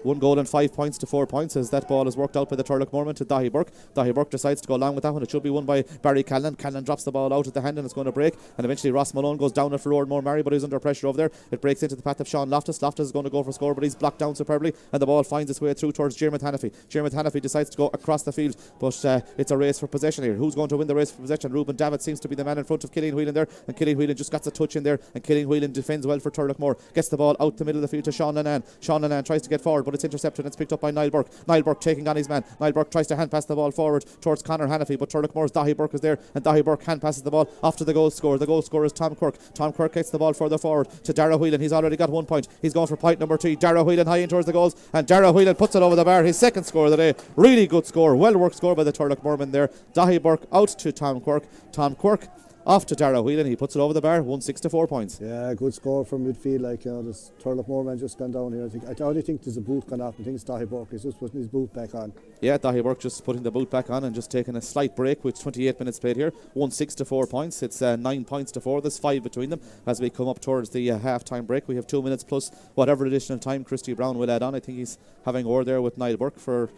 1 goal and 5 points to 4 points as that ball is worked out by the Turloughmore man to Dahi Burke. Dahi Burke decides to go along with that one. It should be won by Barry Callan. Callan drops the ball out at the hand, and it's going to break, and eventually Ross Malone goes down it for Oranmore Maree, but he's under pressure over there. It breaks into the path of Sean Loftus. Loftus is going to go for a score, but he's blocked down superbly, and the ball finds its way through towards Jeremy Hannafy. Jeremy Hannafy decides to go across the field, but it's a race for possession here. Who's going to win the race for possession? Ruben Davitt seems to be the man in front of Killian Whelan there, and Killian Whelan just got a touch in there, and Killian Whelan defends well for Turloughmore. Gets the ball out the middle of the field to Sean Lannan. Sean Lannan tries to get forward, but it's intercepted, and it's picked up by Niall Burke. Niall Burke taking on his man. Niall Burke tries to hand pass the ball forward towards Conor Hannafy, but Turloughmore's Dahi Burke is there, and Dahi Burke hand passes the ball off to the goal scorer. The goal scorer is Tom Quirk. Tom Quirk gets the ball further forward to Darragh Whelan. He's already got 1 point. He's going for point number 3. Darragh Whelan high in towards the goals, and Darragh Whelan puts it over the bar. His 2nd score of the day. Really good score. Well worked score by the Turloughmore man there. Dahi Burke out to Tom Quirk. Tom Quirk off to Darragh Whelan. He puts it over the bar. 1-6 to 4 points. Yeah, good score from midfield. Like, this Turloughmore man just gone down here. I only think there's a boot gone off. I think it's Dahi Burke. He's just putting his boot back on. Yeah, Dahi Burke just putting the boot back on and just taking a slight break with 28 minutes played here. 1-6 to 4 points. It's 9 points to 4. There's 5 between them as we come up towards the half-time break. We have 2 minutes plus whatever additional time Christy Brown will add on. I think he's having a word there with Niall Burke for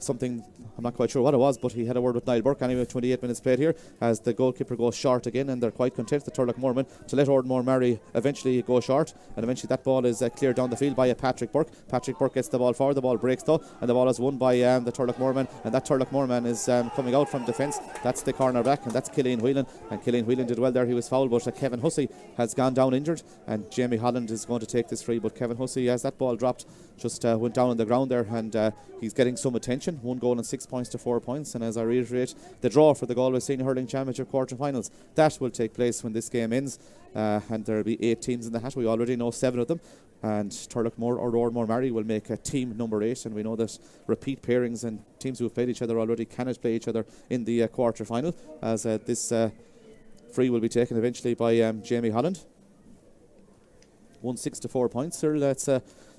something, I'm not quite sure what it was, but he had a word with Niall Burke anyway. 28 minutes played here as the goalkeeper goes short again, and they're quite content, the Turloughmore men, to let Oranmore Maree eventually go short, and eventually that ball is cleared down the field by Patrick Burke. Patrick Burke gets the ball forward. The ball breaks though, and the ball is won by the Turloughmore man, and that Turloughmore man is coming out from defence. That's the corner back, and that's Killian Whelan, and Killian Whelan did well there. He was fouled, but Kevin Hussey has gone down injured, and Jamie Holland is going to take this free, but Kevin Hussey, as that ball dropped, just went down on the ground there, and he's getting some attention. 1 goal and 6 points to 4 points, and as I reiterate, the draw for the Galway Senior Hurling Championship quarter-finals, that will take place when this game ends, and there will be 8 teams in the hat. We already know 7 of them, and Turloughmore or Oranmore Maree will make a team number 8, and we know that repeat pairings and teams who have played each other already cannot play each other in the quarter-final, as this Free will be taken eventually by Jamie Holland. 1-6 to 4 points. Cyril, that's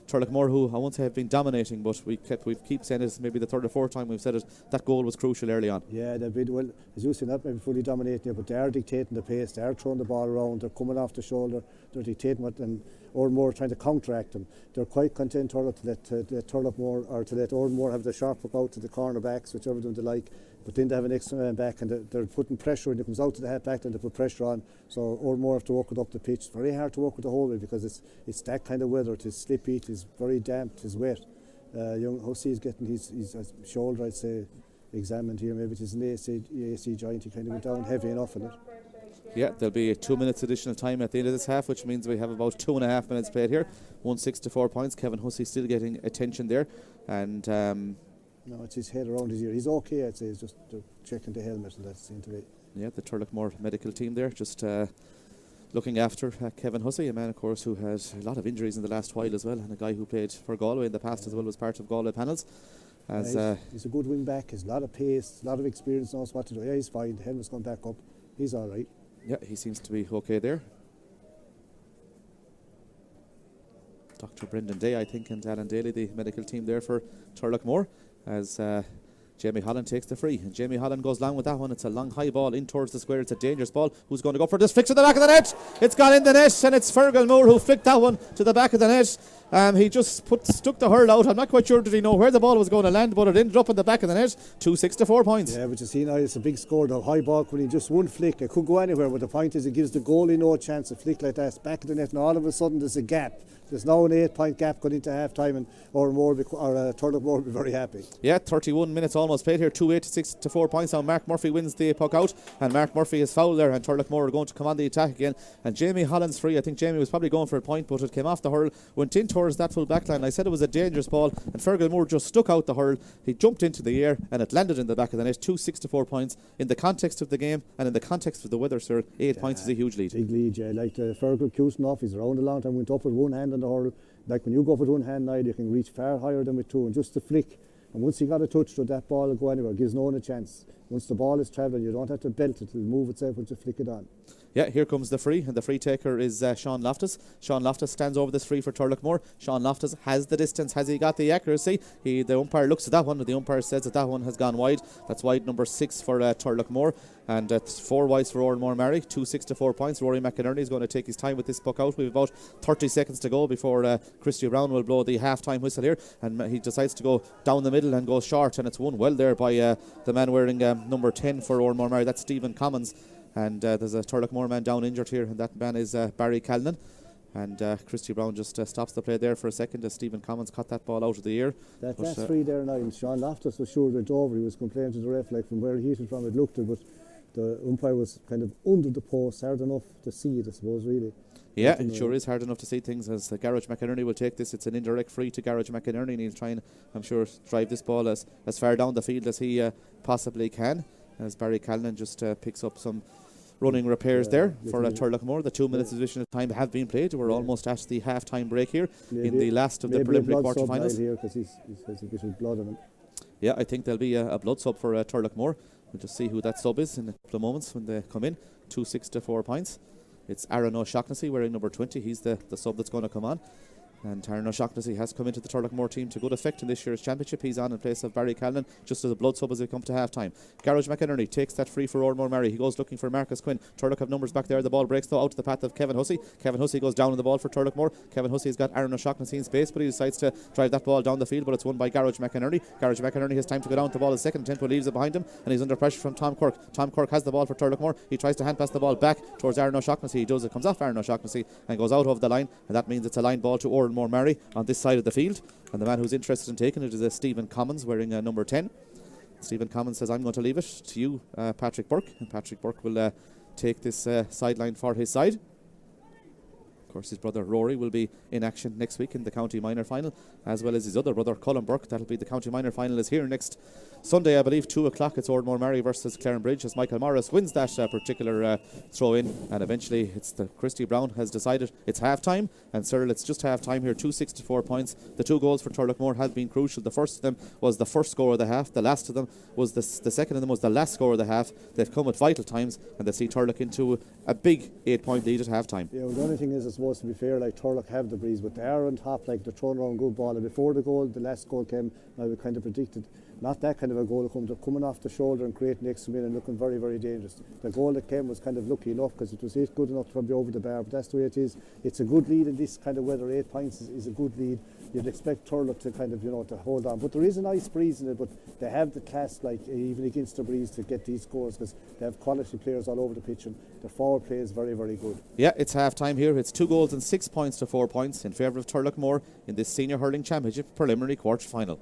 Turloughmore, who I won't say have been dominating, but we keep saying it's maybe the third or fourth time we've said it. That goal was crucial early on. Yeah, they've been, well, as you say, not maybe fully dominating, but they are dictating the pace. They are throwing the ball around. They're coming off the shoulder. They're dictating what, and Oranmore trying to counteract them. They're quite content to let Turloughmore or to let Oranmore have the sharp hook out to the cornerbacks, whichever them they like. But then they have an extra man back, and they're putting pressure, and it comes out to the half back, and they put pressure on. So Oranmore have to work it up the pitch. It's very hard to work with the whole way because it's that kind of weather. It is slippy, it is very damp, it is wet. Young Hussey is getting his shoulder, I'd say, examined here. Maybe it is an AC joint. He kind of went down heavy enough in it. Yeah, there'll be 2 minutes additional time at the end of this half, which means we have about 2.5 minutes played here. 1-6 to 4 points. Kevin Hussey still getting attention there, and no, it's his head around his ear. He's okay, I'd say. He's just checking the helmet, and that seemed to be. Yeah, the Turloughmore medical team there just looking after Kevin Hussey, a man, of course, who had a lot of injuries in the last while as well, and a guy who played for Galway in the past as well, was part of Galway panels. He's a good wing back. He's a lot of pace, a lot of experience, knows what to do. Yeah, he's fine. The helmet's gone back up. He's all right. Yeah, he seems to be okay there. Dr. Brendan Day, I think, and Alan Daly, the medical team there for Turloughmore, as Jamie Holland takes the free. And Jamie Holland goes long with that one. It's a long high ball in towards the square. It's a dangerous ball. Who's going to go for this? Flicks to the back of the net. It's gone in the net, and it's Fergal Moore who flicked that one to the back of the net. He just stuck the hurl out. I'm not quite sure did he know where the ball was going to land, but it ended up in the back of the net. 2-6 to 4 points. Yeah, but you see now it's a big score. The high ball could be just one flick. It could go anywhere, but the point is it gives the goalie no chance. A flick like that, it's back of the net, and all of a sudden there's a gap. There's now an 8-point gap going into half time, and Turloughmore will be very happy. Yeah, 31 minutes almost played here. 2-8 to 4 points. Now Mark Murphy wins the puck out, and Mark Murphy is fouled there, and Turloughmore are going to come on the attack again. And Jamie Holland's free. I think Jamie was probably going for a point, but it came off the hurl, went in towards that full back line. I said it was a dangerous ball, and Fergal Moore just stuck out the hurl. He jumped into the air, and it landed in the back of the net. 2-6 to 4 points. In the context of the game, and in the context of the weather, sir, 8 points is a huge lead. Big lead, yeah. Like Fergal cuting off, he's around a long time, went up with one hand on the hurl. Like when you go up with one hand now, you can reach far higher than with two, and just the flick. And once you got a touch to that ball will go anywhere, gives no one a chance. Once the ball is travelling, you don't have to belt it, it'll move itself once you flick it on. Yeah, here comes the free, and the free taker is Sean Loftus. Sean Loftus stands over this free for Turloughmore. Sean Loftus has the distance. Has he got the accuracy? The umpire looks at that one, and the umpire says that one has gone wide. That's wide number 6 for Turloughmore, and it's 4 wides for Oranmore Maree. 2-6 to 4 points. Rory McInerney is going to take his time with this puck out. We have about 30 seconds to go before Christy Brown will blow the half-time whistle here, and he decides to go down the middle and go short, and it's won well there by the man wearing number 10 for Oranmore Maree. That's Stephen Commons. And there's a Turloughmore man down injured here, and that man is Barry Callan. And Christy Brown just stops the play there for a second as Stephen Commons caught that ball out of the air. That's free there now, and Sean Loftus was sure it went over. He was complaining to the ref, like from where he hit it from, it looked it, but the umpire was kind of under the post, hard enough to see it, I suppose, really. Yeah, it sure is hard enough to see things, as Garage McInerney will take this. It's an indirect free to Garage McInerney, and he'll try and, I'm sure, drive this ball as far down the field as he possibly can, as Barry Callan just picks up some running repairs there for Turloughmore. The 2 minutes additional time have been played. We're almost at the half-time break here in the last of the preliminary quarter-finals. Here because he has a bit of blood on him. Yeah, I think there'll be a blood sub for Turloughmore. We'll just see who that sub is in a couple of moments when they come in. 2-6 to 4 points. It's Aaron O'Shaughnessy wearing number 20. He's the sub that's going to come on. And Aaron O'Shaughnessy has come into the Turloughmore team to good effect in this year's championship. He's on in place of Barry Callan, just as a blood sub as they come to half time. Garage McInerney takes that free for Oranmore Maree. He goes looking for Marcus Quinn. Turlough have numbers back there. The ball breaks though out to the path of Kevin Hussey. Kevin Hussey goes down on the ball for Turloughmore. Kevin Hussey has got Aaron O'Shaughnessy in space, but he decides to drive that ball down the field, but it's won by Garage McInerney. Garage McInerney has time to go down with the ball. His second attempt leaves it behind him, and he's under pressure from Tom Quirk. Tom Quirk has the ball for Turloughmore. He tries to hand pass the ball back towards Aaron O'Shaughnessy. He does. It comes off Aaron O'Shaughnessy and goes out over the line, and that means it's a line ball to Oranmore Maree on this side of the field, and the man who's interested in taking it is Stephen Commons wearing number 10. Stephen Commons says, I'm going to leave it to you, Patrick Burke, and Patrick Burke will take this sideline for his side. Of course, his brother Rory will be in action next week in the county minor final, as well as his other brother Colin Burke. That'll be the county minor final is here next Sunday, I believe, 2 o'clock. It's Oranmore Maree versus Clarenbridge, as Michael Morris wins that particular throw-in, and eventually it's the Christy Brown has decided it's half-time, and Cyril, it's just half-time here, 264 points. The 2 goals for Turloughmore have been crucial. The first of them was the first score of the half, the last of them was the second of them was the last score of the half. They've come at vital times, and they see Turlough into a big 8-point lead at half-time. Yeah, well, the only thing is, I suppose, to be fair, like Turlough have the breeze, but they are on top, like they're throwing around good ball, and before the goal, the last goal came, we kind of predicted not that kind of a goal to come. They're coming off the shoulder and creating extra men and looking very, very dangerous. The goal that came was kind of lucky enough because it was good enough to be over the bar, but that's the way it is. It's a good lead in this kind of weather. 8 points is a good lead. You'd expect Turlough to kind of, to hold on. But there is a nice breeze in it, but they have the class, like even against the breeze, to get these scores because they have quality players all over the pitch and their forward play is very, very good. Yeah, it's half-time here. It's 2 goals and 6 points to 4 points in favour of Turloughmore in this Senior Hurling Championship preliminary quarter-final.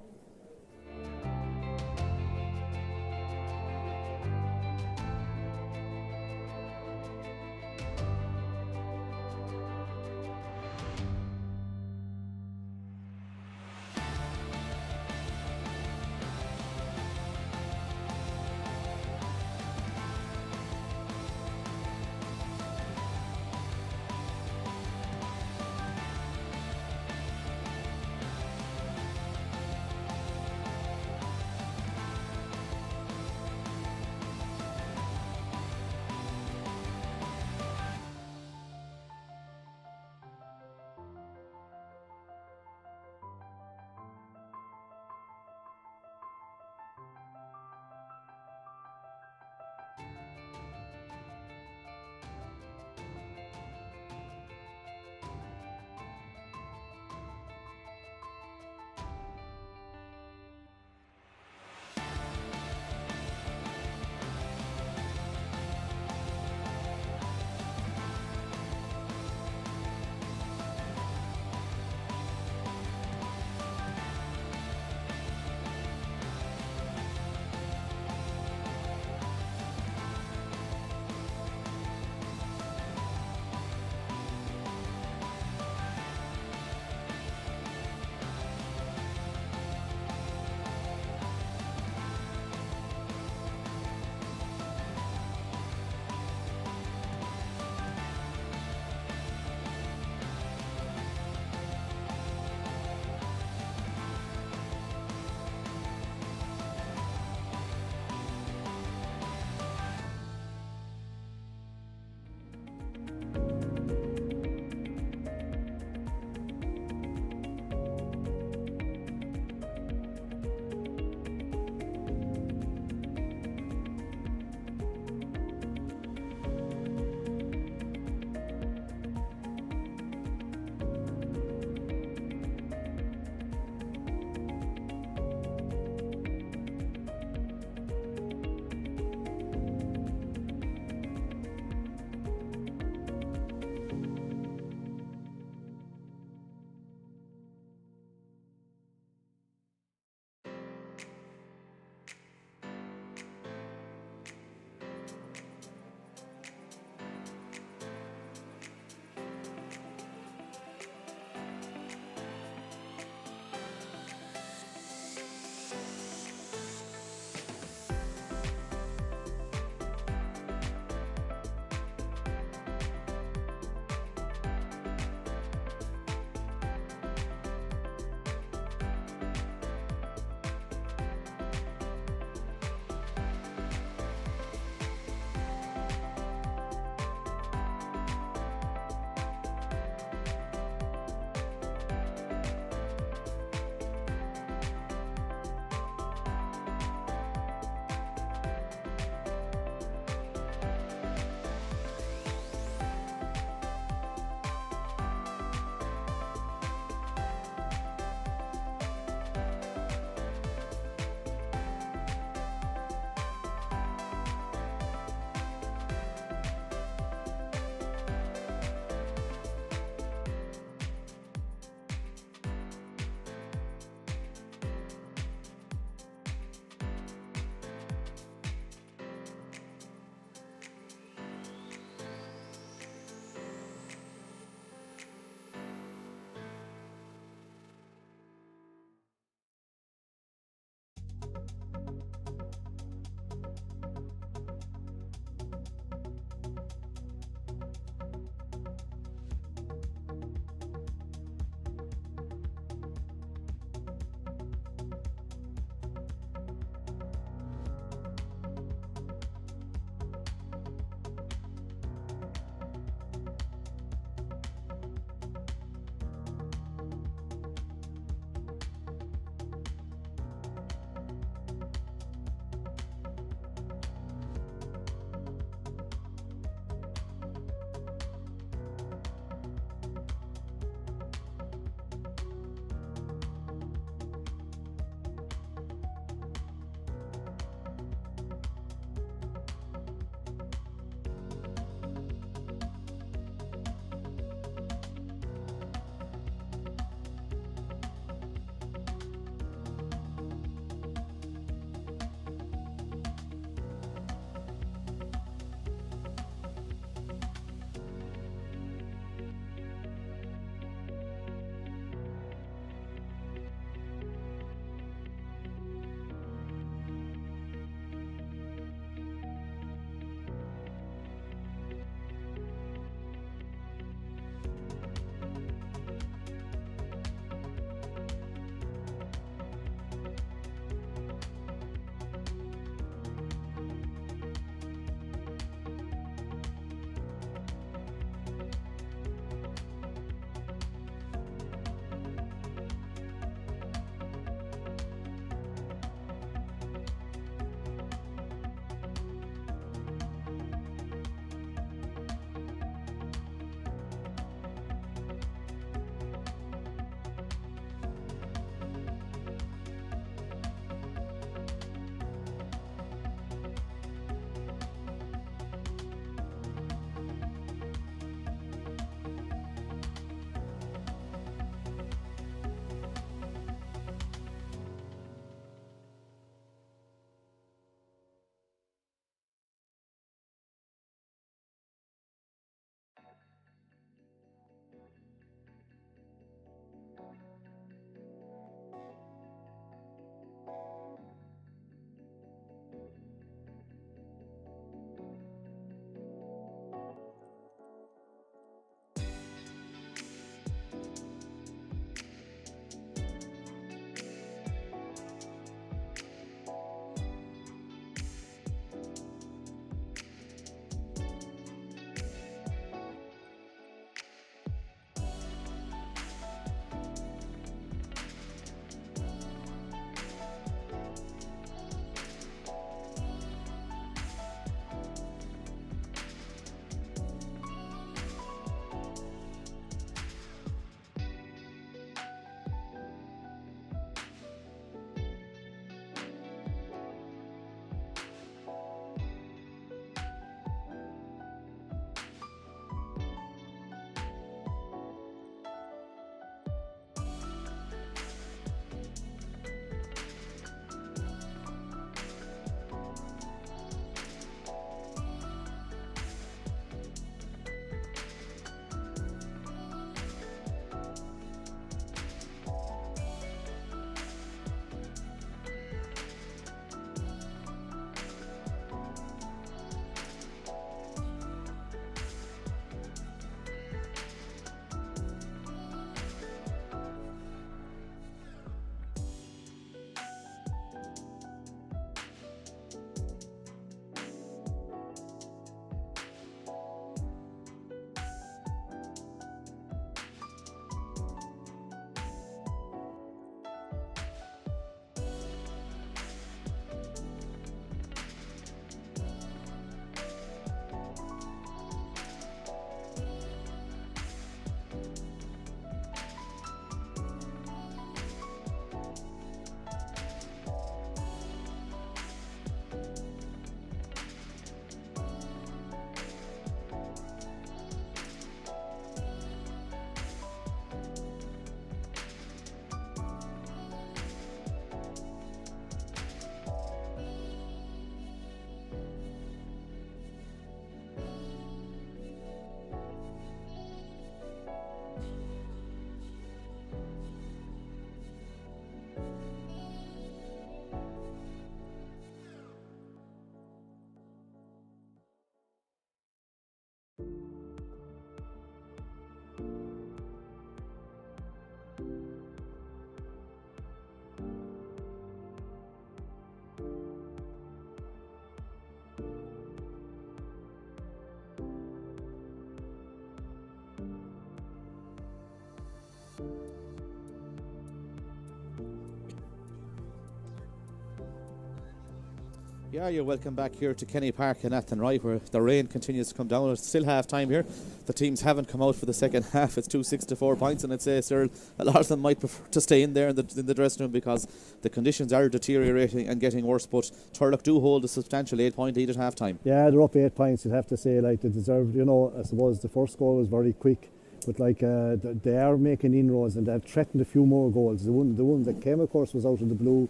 Yeah, you're welcome back here to Kenny Park in Athenry, where the rain continues to come down. It's still half time here. The teams haven't come out for the second half. It's 2-6 to 4 points, and I'd say, Cyril, a lot of them might prefer to stay in there in the dressing room because the conditions are deteriorating and getting worse. But Turlough do hold a substantial 8-point lead at half time. Yeah, they're up 8 points. You'd have to say, like, they deserve. I suppose the first goal was very quick, but like they are making inroads and they've threatened a few more goals. The one that came, of course, was out of the blue.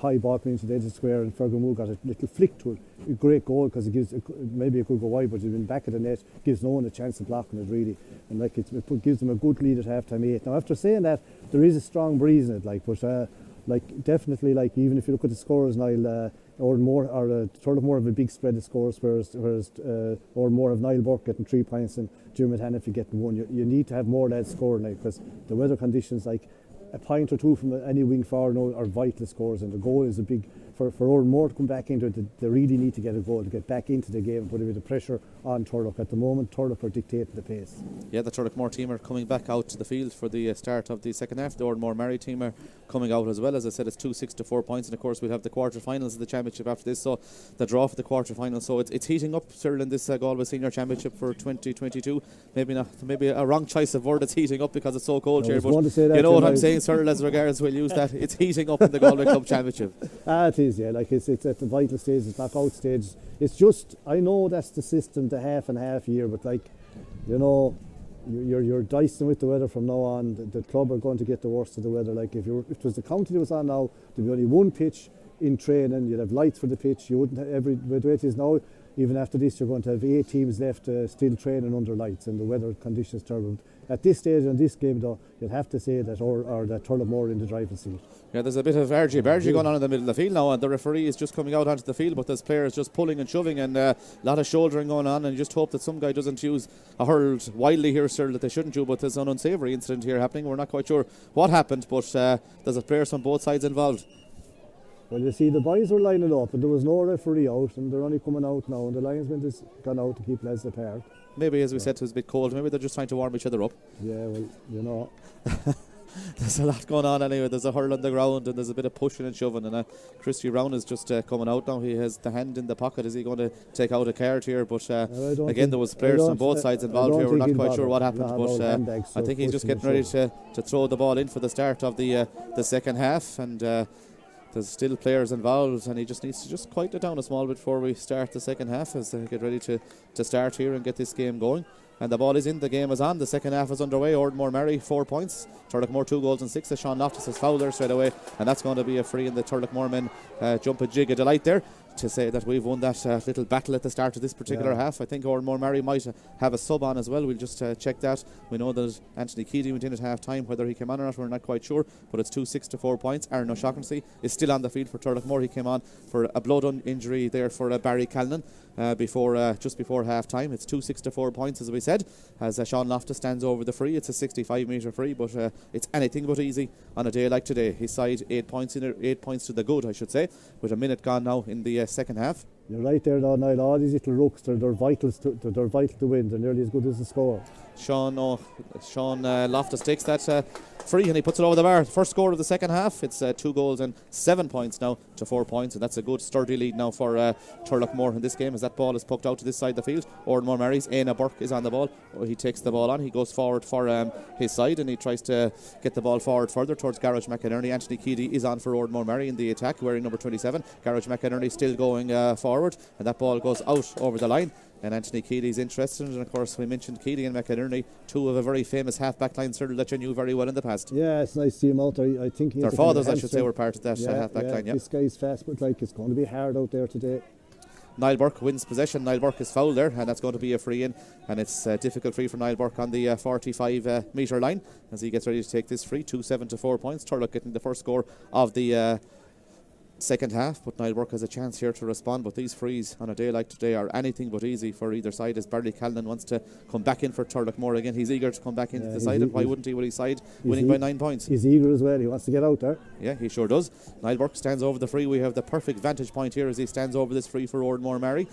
High ball into the edge of the square, and Fergal Moore got a little flick to it. A great goal because it gives, maybe it could go wide, but it's been back of the net, gives no one a chance of blocking it really, and like it gives them a good lead at half-time 8. Now after saying that, there is a strong breeze in it, but definitely, like, even if you look at the scores, Niall, Turloughmore have a big spread of scores, whereas Oranmore have Niall Burke getting 3 points and Jim Hannafy getting 1. You need to have more lads scoring, like, because the weather conditions, like, a point or two from any wing forward are vital scores, and the goal is a big for Oranmore to come back into it. They really need to get a goal to get back into the game and put a bit of pressure on Turlough. At the moment, Turlough are dictating the pace. Yeah, the Turloughmore team are coming back out to the field for the start of the second half. The Oranmore Maree team are coming out as well. As I said, it's 2-6 to 4 points, and of course we'll have the quarter-finals of the championship after this, so the draw for the quarter-finals. So it's heating up, Cyril, in this Galway Senior Championship for 2022. Maybe a wrong choice of word, it's heating up because it's so cold here, but you know what I'm saying, Cyril, as regards we'll use that. It's heating up in the Galway Club Championship. It is, yeah. Like, it's at the vital stage, it's knockout stage. It's just, I know that's the system, the half and half year, but like, you're dicing with the weather from now on. The club are going to get the worst of the weather. Like, if it was the county that was on now, there'd be only one pitch in training. You'd have lights for the pitch. You wouldn't have the way it is now. Even after this, you're going to have 8 teams left still training under lights, and the weather conditions terrible. At this stage in this game, though, you'd have to say that that Turloughmore in the driving seat. Yeah, there's a bit of argy-bargy going on in the middle of the field now, and the referee is just coming out onto the field, but there's players just pulling and shoving, and a lot of shouldering going on, and you just hope that some guy doesn't use a hurled wildly here, sir, that they shouldn't do, but there's an unsavoury incident here happening. We're not quite sure what happened, but there's players from both sides involved. Well, you see, the boys were lining up, and there was no referee out, and they're only coming out now, and the linesman has gone out to keep lads apart. Maybe, as we said, it was a bit cold. Maybe they're just trying to warm each other up. Yeah, well, There's a lot going on anyway. There's a hurl on the ground, and there's a bit of pushing and shoving, and Christy Brown is just coming out now. He has the hand in the pocket. Is he going to take out a card here? But again, there was players on both sides involved here. We're not quite sure what happened, but I think he's just getting ready to throw the ball in for the start of the second half, and there's still players involved, and he just needs to just quiet it down a small bit before we start the second half as they get ready to start here and get this game going. And the ball is in, the game is on, the second half is underway. Oranmore Maree 4 points, Turloughmore 2 goals and 6. Sean Loftus has fouled there straight away, and that's going to be a free, and the Turloughmore men jump a jig of delight there to say that we've won that little battle at the start of this particular half. I think Oranmore Maree might have a sub on as well. We'll just check that. We know that Anthony Keady went in at half time. Whether he came on or not, we're not quite sure, but it's 2-6 to 4 points. Aaron O'Shaughnessy is still on the field for Turloughmore. He came on for a blood injury there for Barry Callan just before half time. It's 2-6 to 4 points, as we said, as Sean Loftus stands over the free. It's a 65-metre free, but it's anything but easy on a day like today. His side 8 points to the good, I should say, with a minute gone now in the second half. You're right there, though, Niall. All these little rooks, they're vital to win. They're nearly as good as the score. Sean Loftus takes that free, and he puts it over the bar. First score of the second half. It's 2 goals and 7 points now to 4 points, and that's a good sturdy lead now for Turloughmore in this game, as that ball is poked out to this side of the field. Oranmore Maree's Éanna Burke is on the ball. He takes the ball on, he goes forward for his side, and he tries to get the ball forward further towards Garage McInerney. Anthony Keady is on for Oranmore Maree in the attack, wearing number 27. Garage McInerney still going forward, and that ball goes out over the line, and Anthony Keady's interested, and of course we mentioned Keady and McInerney, two of a very famous half-back line, Cyril, that you knew very well in the past. Yeah, it's nice to see him out there. I think their fathers, I should say, were part of that half-back line. Yeah, this guy's fast, but like, it's going to be hard out there today. Niall Burke wins possession. Niall Burke is fouled there, and that's going to be a free in, and it's a difficult free for Niall Burke on the 45-metre line as he gets ready to take this free. 2-7 to 4 points. Turlough getting the first score of the second half, but Niall Burke has a chance here to respond, but these frees on a day like today are anything but easy for either side, as Barry Callan wants to come back in for Turloughmore again. He's eager to come back into the side, and why wouldn't he with his side winning by 9 points? He's eager as well, he wants to get out there. Yeah, he sure does. Niall Burke stands over the free. We have the perfect vantage point here as he stands over this free for Oranmore Maree.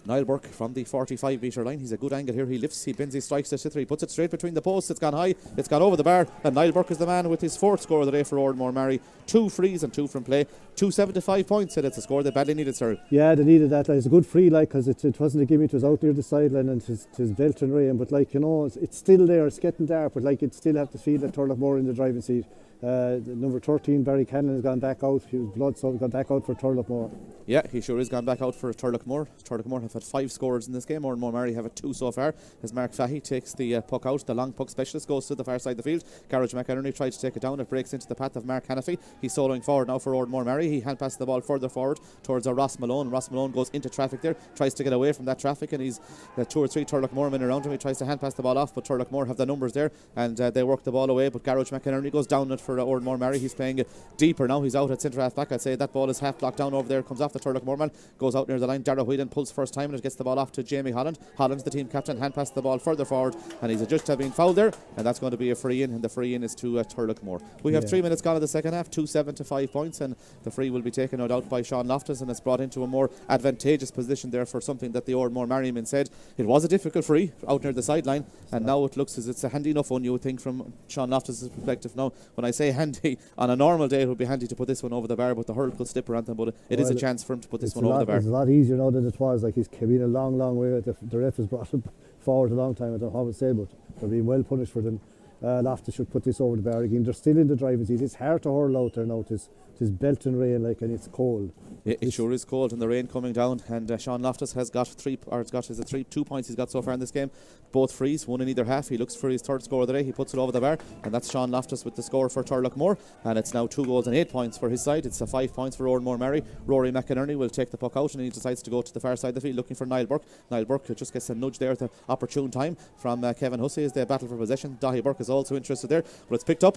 Niall Burke from the 45 metre line. He's a good angle here. He lifts, he bends, he strikes the sitter, he puts it straight between the posts. It's gone high, it's gone over the bar, and Niall Burke is the man with his 4th score of the day for Oranmore Maree. 2 frees and 2 from play. 275 points, and it's a score they badly needed, sir. Yeah, they needed that. Like, it's a good free, like, because it wasn't a gimme. It was out near the sideline, and it was belt and rain. But, like, you know, it's still there. It's getting dark, but, like, it still have to feel that Turloughmore in the driving seat. Number 13, Barry Cannon, has gone back out. He was blood, so he's gone back out for Turloughmore. Yeah, he sure is gone back out for Turloughmore. Turloughmore have had 5 scorers in this game. Oranmore Maree have had 2 so far. As Mark Fahey takes the puck out, the long puck specialist goes to the far side of the field. Garage McInerney tried to take it down. It breaks into the path of Mark Hannafy. He's soloing forward now for Oranmore Maree. He hand passes the ball further forward towards Ross Malone. Ross Malone goes into traffic there, tries to get away from that traffic, and he's 2 or 3 Turloughmore men around him. He tries to hand pass the ball off, but Turloughmore have the numbers there, and they work the ball away. But Garage McInerney goes down it for Oranmore Maree. He's playing deeper now. He's out at centre half back. I'd say that ball is half blocked down over there. Comes off the Turloughmore man, goes out near the line. Dara Whelan pulls first time, and it gets the ball off to Jamie Holland. Holland's the team captain. Hand passes the ball further forward, and he's just been fouled there, and that's going to be a free in, and the free in is to Turloughmore. We have 3 minutes gone in the second half. 2-7 to 5 points, and the free will be taken no doubt by Sean Loftus, and it's brought into a more advantageous position there for something that the Oranmore Maree men said. It was a difficult free out near the sideline, and now it looks as it's a handy enough one, you would think, from Sean Loftus' perspective. Now, when I say handy, on a normal day it would be handy to put this one over the bar, but the hurl could slip around them, but it is a chance for him to put this one over the bar. It's a lot easier now than it was. Like, he's been a long way. The ref has brought him forward a long time. I don't know how to say, but they're being well punished for them. Loftus should put this over the bar again. They're still in the driving seat. It's hard to hurl out there now. It's belt and rain, like, and it's cold. It sure is cold, and the rain coming down. And Sean Loftus has got 2 points he's got so far in this game. Both frees, 1 in either half. He looks for his 3rd score of the day. He puts it over the bar, and that's Sean Loftus with the score for Turloughmore. And it's now 2 goals and 8 points for his side. It's 5 points for Oranmore Maree. Rory McInerney will take the puck out, and he decides to go to the far side of the field looking for Niall Burke. Niall Burke just gets a nudge there at the opportune time from Kevin Hussey as they battle for possession. Dahi Burke is also interested there, but it's picked up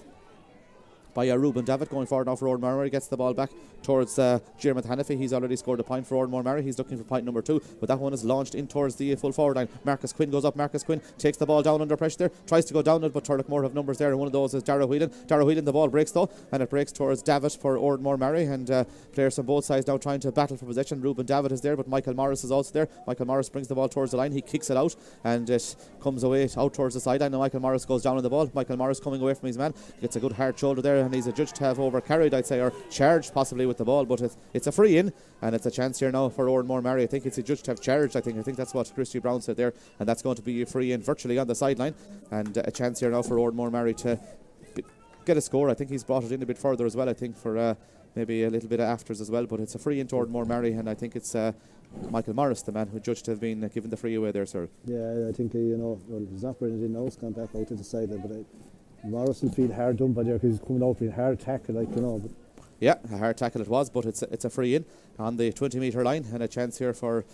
by Reuben Davitt going forward now for Oranmore Maree. Gets the ball back towards Jeremy Hannafy. He's already scored a point for Oranmore Maree. He's looking for point number 2, but that one is launched in towards the full forward line. Marcus Quinn goes up. Marcus Quinn takes the ball down under pressure there, tries to go down it, but Turloughmore have numbers there, and one of those is Dara Whelan. Dara Whelan, the ball breaks though, and it breaks towards Davitt for Oranmore Maree, and players on both sides now trying to battle for possession. Reuben Davitt is there, but Michael Morris is also there. Michael Morris brings the ball towards the line. He kicks it out, and it comes away out towards the sideline. Now Michael Morris goes down on the ball. Michael Morris coming away from his man, gets a good hard shoulder there, and he's adjudged to have overcarried, I'd say, or charged possibly with the ball, but it's a free in, and it's a chance here now for Oranmore Maree. I think it's adjudged to have charged. I think that's what Christy Brown said there, and that's going to be a free in virtually on the sideline, and a chance here now for Oranmore Maree to get a score. I think he's brought it in a bit further as well, I think, for maybe a little bit of afters as well, but it's a free in to Oranmore Maree, and I think it's Michael Morris, the man who judged to have been given the free away there, sir. Yeah, I think, he's not bringing it in now. It's gone back out to the sideline, but Morris will feel hard done by there because he's coming out being hard tackle, like, but yeah, a hard tackle it was, but it's a free in on the 20 metre line, and a chance here for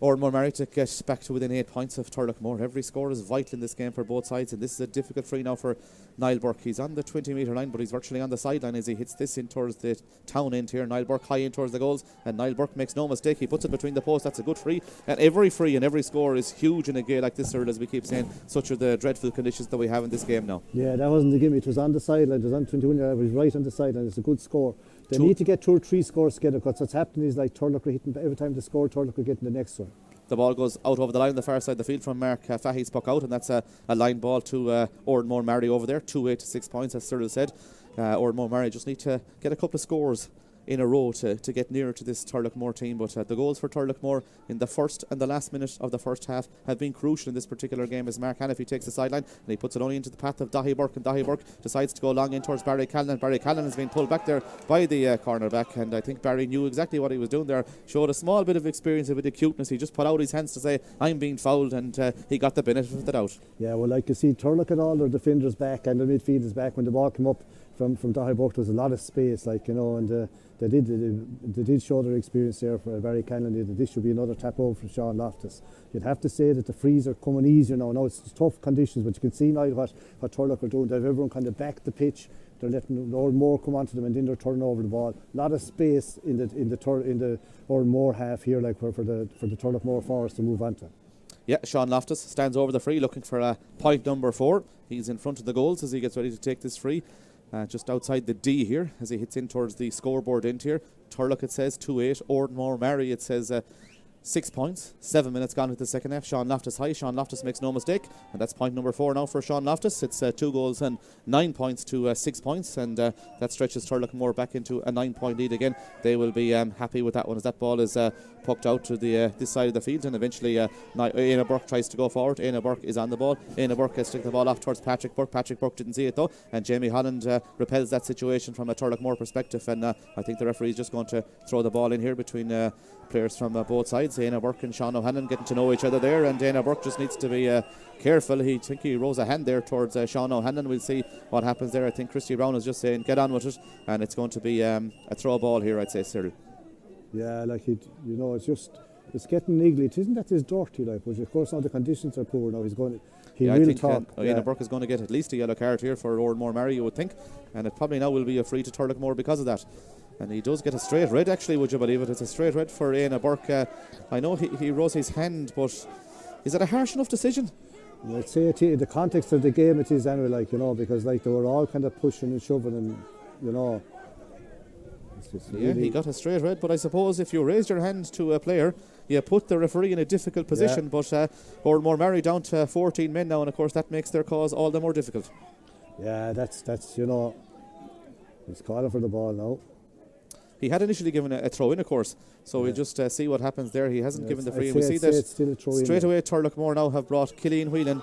Oranmore Maree to get back to within 8 points of Turloughmore. Every score is vital in this game for both sides, and this is a difficult free now for Niall Burke. He's on the 20 metre line, but he's virtually on the sideline as he hits this in towards the town end here. Niall Burke high in towards the goals, and Niall Burke makes no mistake. He puts it between the posts. That's a good free, and every free and every score is huge in a game like this, sir, as we keep saying. Such are the dreadful conditions that we have in this game now. Yeah, that wasn't the gimme. It was on the sideline. It was on 21 yard. It was right on the sideline. It's a good score. They need to get 2 or 3 scores together, because what's happening is, like, Turloughmore hitting every time they score, Turloughmore getting the next one. The ball goes out over the line on the far side of the field from Mark Fahey's puck out, and that's a line ball to Oranmore Maree over there. 2-8 to 6 points, as Cyril said. Oranmore Maree just need to get a couple of scores in a row to get nearer to this Turloughmore team, but the goals for Turloughmore in the first and the last minute of the first half have been crucial in this particular game, as Mark Hannafy takes the sideline and he puts it only into the path of Dahi Burke, and Dahi Burke decides to go long in towards Barry Callan. Barry Callan has been pulled back there by the cornerback, and I think Barry knew exactly what he was doing there, showed a small bit of experience, a bit of cuteness. He just put out his hands to say, I'm being fouled, and he got the benefit of the doubt. Yeah, well, like you see, Turlough and all their defenders back and the midfielders back. When the ball came up from Dahi Burke, there was a lot of space, like, and they did show their experience there for Barry Callan. This should be another tap over for Sean Loftus. You'd have to say that the frees are coming easier now. Now it's tough conditions, but you can see now what Turlough are doing. They've everyone kind of back the pitch. They're letting Oranmore come onto them, and then they're turning over the ball. A lot of space in the Oranmore half here, like for the Turloughmore forwards to move on to. Yeah, Sean Loftus stands over the free, looking for point number 4. He's in front of the goals as he gets ready to take this free. Just outside the D here, as he hits in towards the scoreboard end here. Turlough, it says 2-8. Oranmore Maree, it says 6 points, 7 minutes gone into the second half. Sean Loftus high. Sean Loftus makes no mistake, and that's point number 4 now for Sean Loftus. It's 2 goals and 9 points to 6 points, and that stretches Turloughmore back into a 9-point lead again. They will be happy with that one, as that ball is pucked out to the this side of the field, and eventually Éanna Burke tries to go forward. Éanna Burke is on the ball. Éanna Burke has taken the ball off towards Patrick Burke. Patrick Burke didn't see it though, and Jamie Holland repels that situation from a Turloughmore perspective, and I think the referee is just going to throw the ball in here between players from both sides. Éanna Burke and Sean O'Hanlon getting to know each other there, and Éanna Burke just needs to be careful. He rose a hand there towards Sean O'Hanlon. We'll see what happens there. I think Christy Brown is just saying get on with it, and it's going to be a throw ball here, I'd say, Cyril. Yeah, like it's getting niggly. It isn't that it's dirty, like, but of course now the conditions are poor now. I think Éanna Burke is going to get at least a yellow card here for Oranmore Maree, you would think, and it probably now will be a free to Turloughmore because of that. And he does get a straight red, actually, would you believe it? It's a straight red for Éanna Burke. I know he rose his hand, but is it a harsh enough decision? I'd say in the context of the game it is anyway, because they were all kind of pushing and shoving, and he got a straight red, but I suppose if you raised your hand to a player, you put the referee in a difficult position. But Oranmore Maree down to 14 men now, and of course that makes their cause all the more difficult. Yeah, that's he's calling for the ball now. He had initially given a throw in, of course, so we'll just see what happens there. He hasn't given the free, and we see that straight away Turloughmore now have brought Cillian Whelan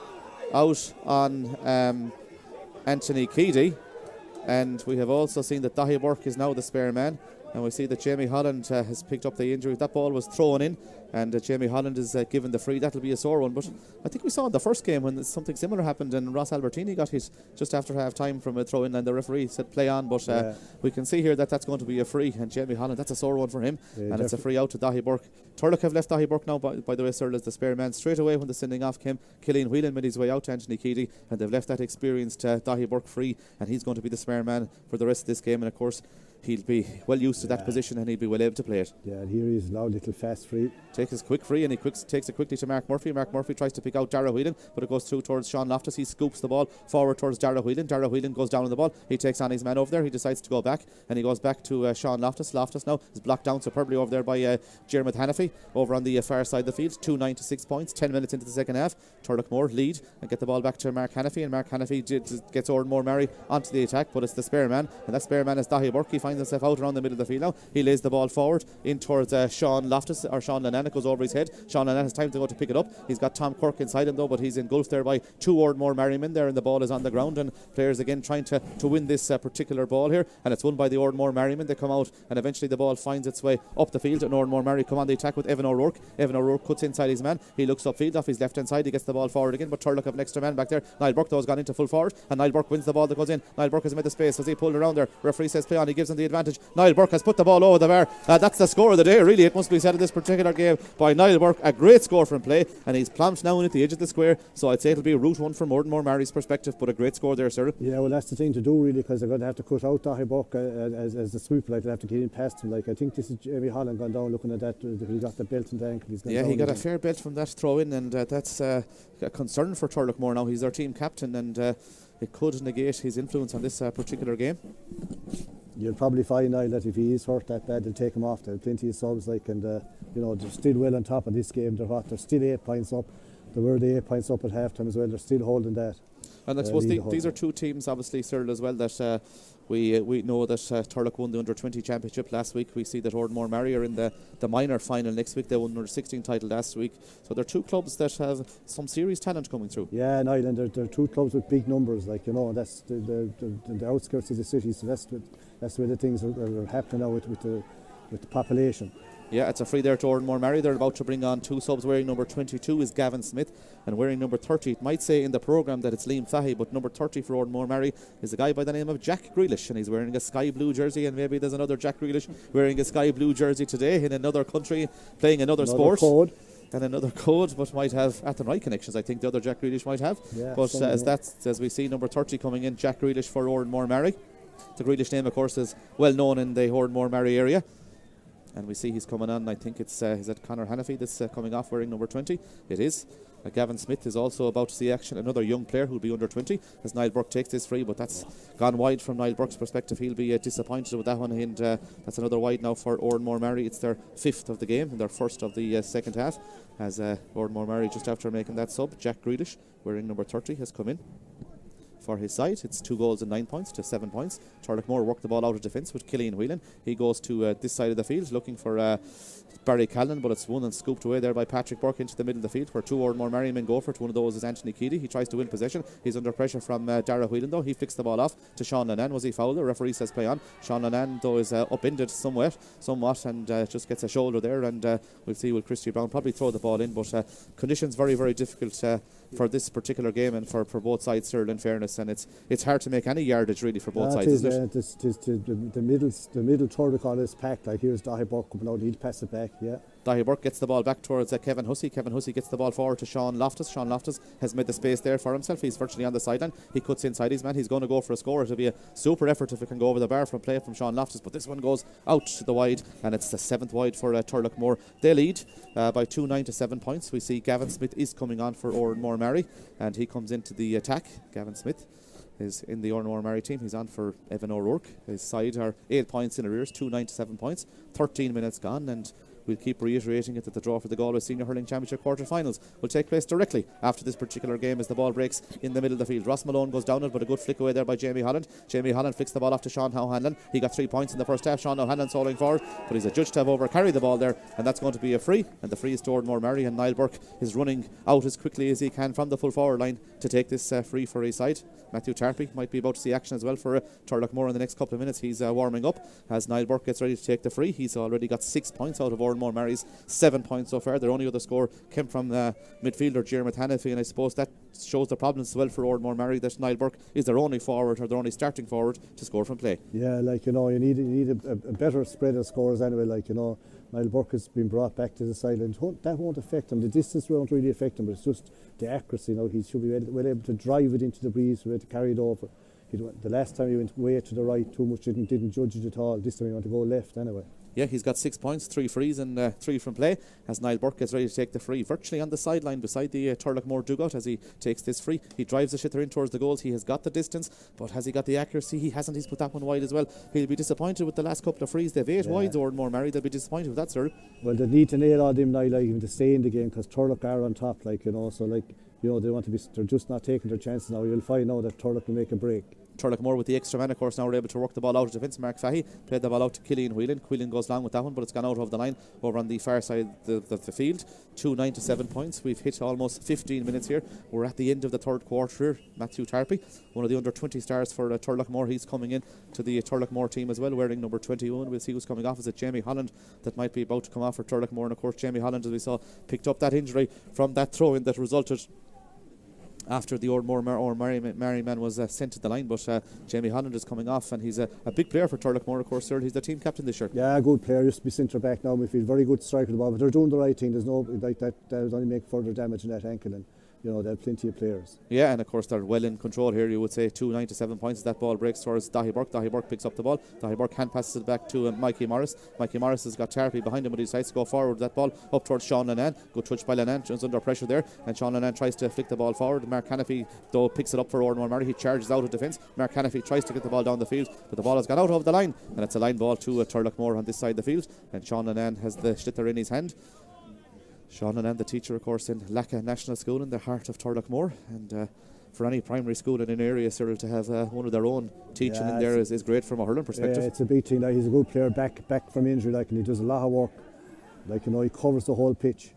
out on Anthony Keady, and we have also seen that Dahi Burke is now the spare man, and we see that Jamie Holland has picked up the injury. That ball was thrown in, and Jamie Holland is given the free. That'll be a sore one, but I think we saw in the first game when something similar happened, and Ross Albertini got hit just after half time from a throw in, and the referee said play on, but we can see here that that's going to be a free, and Jamie Holland, that's a sore one for him, and it's a free out to Dahi Burke. Turlough have left Dahi Burke now, by the way, Cyril, as the spare man. Straight away when the sending off came, Cillian Whelan made his way out to Anthony Keady, and they've left that experienced Dahi Burke free, and he's going to be the spare man for the rest of this game, and of course he'll be well used to that position, and he'll be well able to play it. Yeah, and here he is now, little fast free. Takes his quick free, and he takes it quickly to Mark Murphy. Mark Murphy tries to pick out Dara Whelan, but it goes through towards Sean Loftus. He scoops the ball forward towards Dara Whelan. Dara Whelan goes down on the ball. He takes on his man over there. He decides to go back, and he goes back to Sean Loftus. Loftus now is blocked down superbly over there by Jeremy Hannafy over on the far side of the field. 2-9 to 6 points. 10 minutes into the second half. Turloughmore lead and get the ball back to Mark Hannafy, and Mark Hannafy gets Oranmore Maree onto the attack, but it's the spare man, and that spare man is Dahi Burke. He finds himself out around the middle of the field now. He lays the ball forward in towards Sean Loftus, or Sean Lennon. It goes over his head. Sean Lennon has time to go to pick it up. He's got Tom Quirk inside him though, but he's engulfed there by 2 Oranmore Maree men there, and the ball is on the ground, and players again trying to win this particular ball here, and it's won by the Oranmore Maree men. They come out, and eventually the ball finds its way up the field, and Oranmore Maree come on the attack with Evan O'Rourke. Evan O'Rourke cuts inside his man. He looks upfield off his left hand side. He gets the ball forward again, but Turlough have an extra man back there. Niall Burke though has gone into full forward, and Niall Burke wins the ball that goes in. Niall Burke has made the space as he pulled around there. Referee says play on. He gives him the advantage. Niall Burke has put the ball over the bar. That's the score of the day, really. It must be said in this particular game by Niall Burke. A great score from play, and he's plonked now in at the edge of the square, so I'd say it'll be a route one from Oranmore Maree's perspective, but a great score there, sir. Yeah, well, that's the thing to do, really, because they're going to have to cut out Dahi Burke as the sweeper. Like, they have to get in past him. Like, I think this is Jamie Holland gone down looking at that. He got the belt in the ankle. He got a fair belt from that throw in, and that's a concern for Turloughmore now. He's their team captain, and it could negate his influence on this particular game. You'll probably find now that if he is hurt that bad, they'll take him off. There are plenty of subs, like, and they're still well on top of this game. They're still 8 points up. They were the 8 points up at half time as well. They're still holding that. And I suppose these are two teams, obviously, Cyril, as well, that we know that Turlough won the under-20 championship last week. We see that Oranmore Maree are in the minor final next week. They won the under-16 title last week. So they're two clubs that have some serious talent coming through. Yeah, in Ireland, they're two clubs with big numbers. Like, that's the outskirts of the city. So that's where the things are happening now with the population. Yeah, it's a free there to Oranmore Maree. They're about to bring on 2 subs. Wearing number 22 is Gavin Smith, and wearing number 30, it might say in the programme that it's Liam Fahy, but number 30 for Oranmore Maree is a guy by the name of Jack Grealish, and he's wearing a sky blue jersey, and maybe there's another Jack Grealish wearing a sky blue jersey today in another country, playing another sport. Code. And another code, but might have Athenry connections. I think the other Jack Grealish might have. Yeah, but as we see, number 30 coming in, Jack Grealish for Oranmore Maree. The Grealish name, of course, is well known in the Oranmore Maree area. And we see he's coming on. I think it's is it Conor Hannafy that's coming off wearing number 20? It is. Gavin Smith is also about to see action, another young player who'll be under 20 as Niall Burke takes this free, but that's gone wide from Niall Burke's perspective. He'll be disappointed with that one, and that's another wide now for Oranmore Maree. It's their 5th of the game and their 1st of the second half, as Oranmore Maree, just after making that sub, Jack Grealish, wearing number 30, has come in for his side. It's 2 goals and 9 points to 7 points. Turloughmore work the ball out of defence with Killian Whelan. He goes to this side of the field looking for Barry Callan, but it's won and scooped away there by Patrick Burke into the middle of the field, where 2 Oranmore Maree men go for it. One of those is Anthony Keady. He tries to win possession. He's under pressure from Dara Whelan, though. He flicks the ball off to Sean Lannan. Was he fouled? The referee says play on. Sean Lannan, though, is upended somewhat, and just gets a shoulder there, and we'll see, will Christy Brown probably throw the ball in, but conditions very, very difficult for this particular game and for both sides, Cyril, in fairness, and it's hard to make any yardage really for both sides, isn't it? The middle third of all is packed. Like, here's Dahi Burke coming out, he'll pass it back. Dahi Burke gets the ball back towards Kevin Hussey. Kevin Hussey gets the ball forward to Sean Loftus. Sean Loftus has made the space there for himself. He's virtually on the sideline. He cuts inside his man. He's going to go for a score. It'll be a super effort if it can go over the bar from play from Sean Loftus, but this one goes out to the wide, and it's the 7th wide for Turloughmore. They lead by 9 to 7 points. We see Gavin Smith is coming on for Oranmore Maree, and he comes into the attack. Gavin Smith is in the Oranmore Maree team. He's on for Evan O'Rourke. His side are 8 points in arrears, 9 to 7 points, 13 minutes gone, and we'll keep reiterating it that the draw for the Galway Senior Hurling Championship quarter-finals will take place directly after this particular game as the ball breaks in the middle of the field. Ross Malone goes down it, but a good flick away there by Jamie Holland. Jamie Holland flicks the ball off to Sean O'Hanlon. He got 3 points in the first half. Sean O'Hanlon soling forward, but he's adjudged to have over-carried the ball there, and that's going to be a free, and the free is to Oranmore Maree, and Niall Burke is running out as quickly as he can from the full forward line to take this free for his side. Matthew Tarpey might be about to see action as well for Turloughmore in the next couple of minutes. He's warming up as Niall Burke gets ready to take the free. He's already got 6 points out of Oranmore Maree's 7 points so far. Their only other score came from midfielder Jeremy Hannafy, and I suppose that shows the problems as well for Oranmore Maree, that Niall Burke is their only forward, or their only starting forward to score from play. Yeah, you need a better spread of scores anyway. Niall Burke has been brought back to the sideline. That won't affect him. The distance won't really affect him, but it's just the accuracy. He should be well able to drive it into the breeze, to carry it over. The last time he went way to the right too much, didn't judge it at all. This time he went to go left anyway. Yeah, he's got 6 points, 3 frees and 3 from play as Niall Burke gets ready to take the free, virtually on the sideline beside the Turloughmore dugout as he takes this free. He drives the shitter in towards the goals. He has got the distance, but has he got the accuracy? He hasn't. He's put that one wide as well. He'll be disappointed with the last couple of frees. They've 8 wides over Oranmore Maree. They'll be disappointed with that, sir. Well, they need to nail all them now, even to stay in the game, because Turlough are on top, they want to be. They're just not taking their chances now. You'll find now that Turlough will make a break. Turloughmore with the extra man, of course, now are able to work the ball out of defence. Mark Fahey played the ball out to Killian Whelan. Whelan goes long with that one, but it's gone out of the line over on the far side of the field. 9 to 7 points. We've hit almost 15 minutes here. We're at the end of the third quarter here. Matthew Tarpey, one of the under 20 stars for Turloughmore, he's coming in to the Turloughmore team as well, wearing number 21. We'll see who's coming off. Is it Jamie Holland that might be about to come off for Turloughmore? And of course, Jamie Holland, as we saw, picked up that injury from that throw-in that resulted after the Maree man was sent to the line, but Jamie Holland is coming off, and he's a big player for Turloughmore, of course, sir. He's the team captain this year. Yeah, good player. Used to be centre back, now we feel very good striker of the ball, but they're doing the right thing. There's no that would only make further damage in that ankle, and they have plenty of players. Yeah, and of course they're well in control here. You would say 9 to 7 points as that ball breaks towards Dahi Burke. Dahi Burke picks up the ball. Dahi Burke hand passes it back to Mikey Morris. Mikey Morris has got Tarpey behind him, but he decides to go forward with that ball up towards Sean Lannan. Good touch by Lannan. Jones under pressure there, and Sean Lannan tries to flick the ball forward. Mark Hannafy, though, picks it up for Oranmore Maree. He charges out of defence. Mark Hannafy tries to get the ball down the field, but the ball has gone out of the line, and it's a line ball to Turloughmore on this side of the field, and Sean Lannan has the sliotar in his hand. Sean Lannan, the teacher, of course, in Lacka National School in the heart of Turloughmore, and for any primary school in an area, Cyril, to have one of their own teaching in there is great from a hurling perspective. Yeah, it's a big thing. He's a good player back from injury, and he does a lot of work. He covers the whole pitch.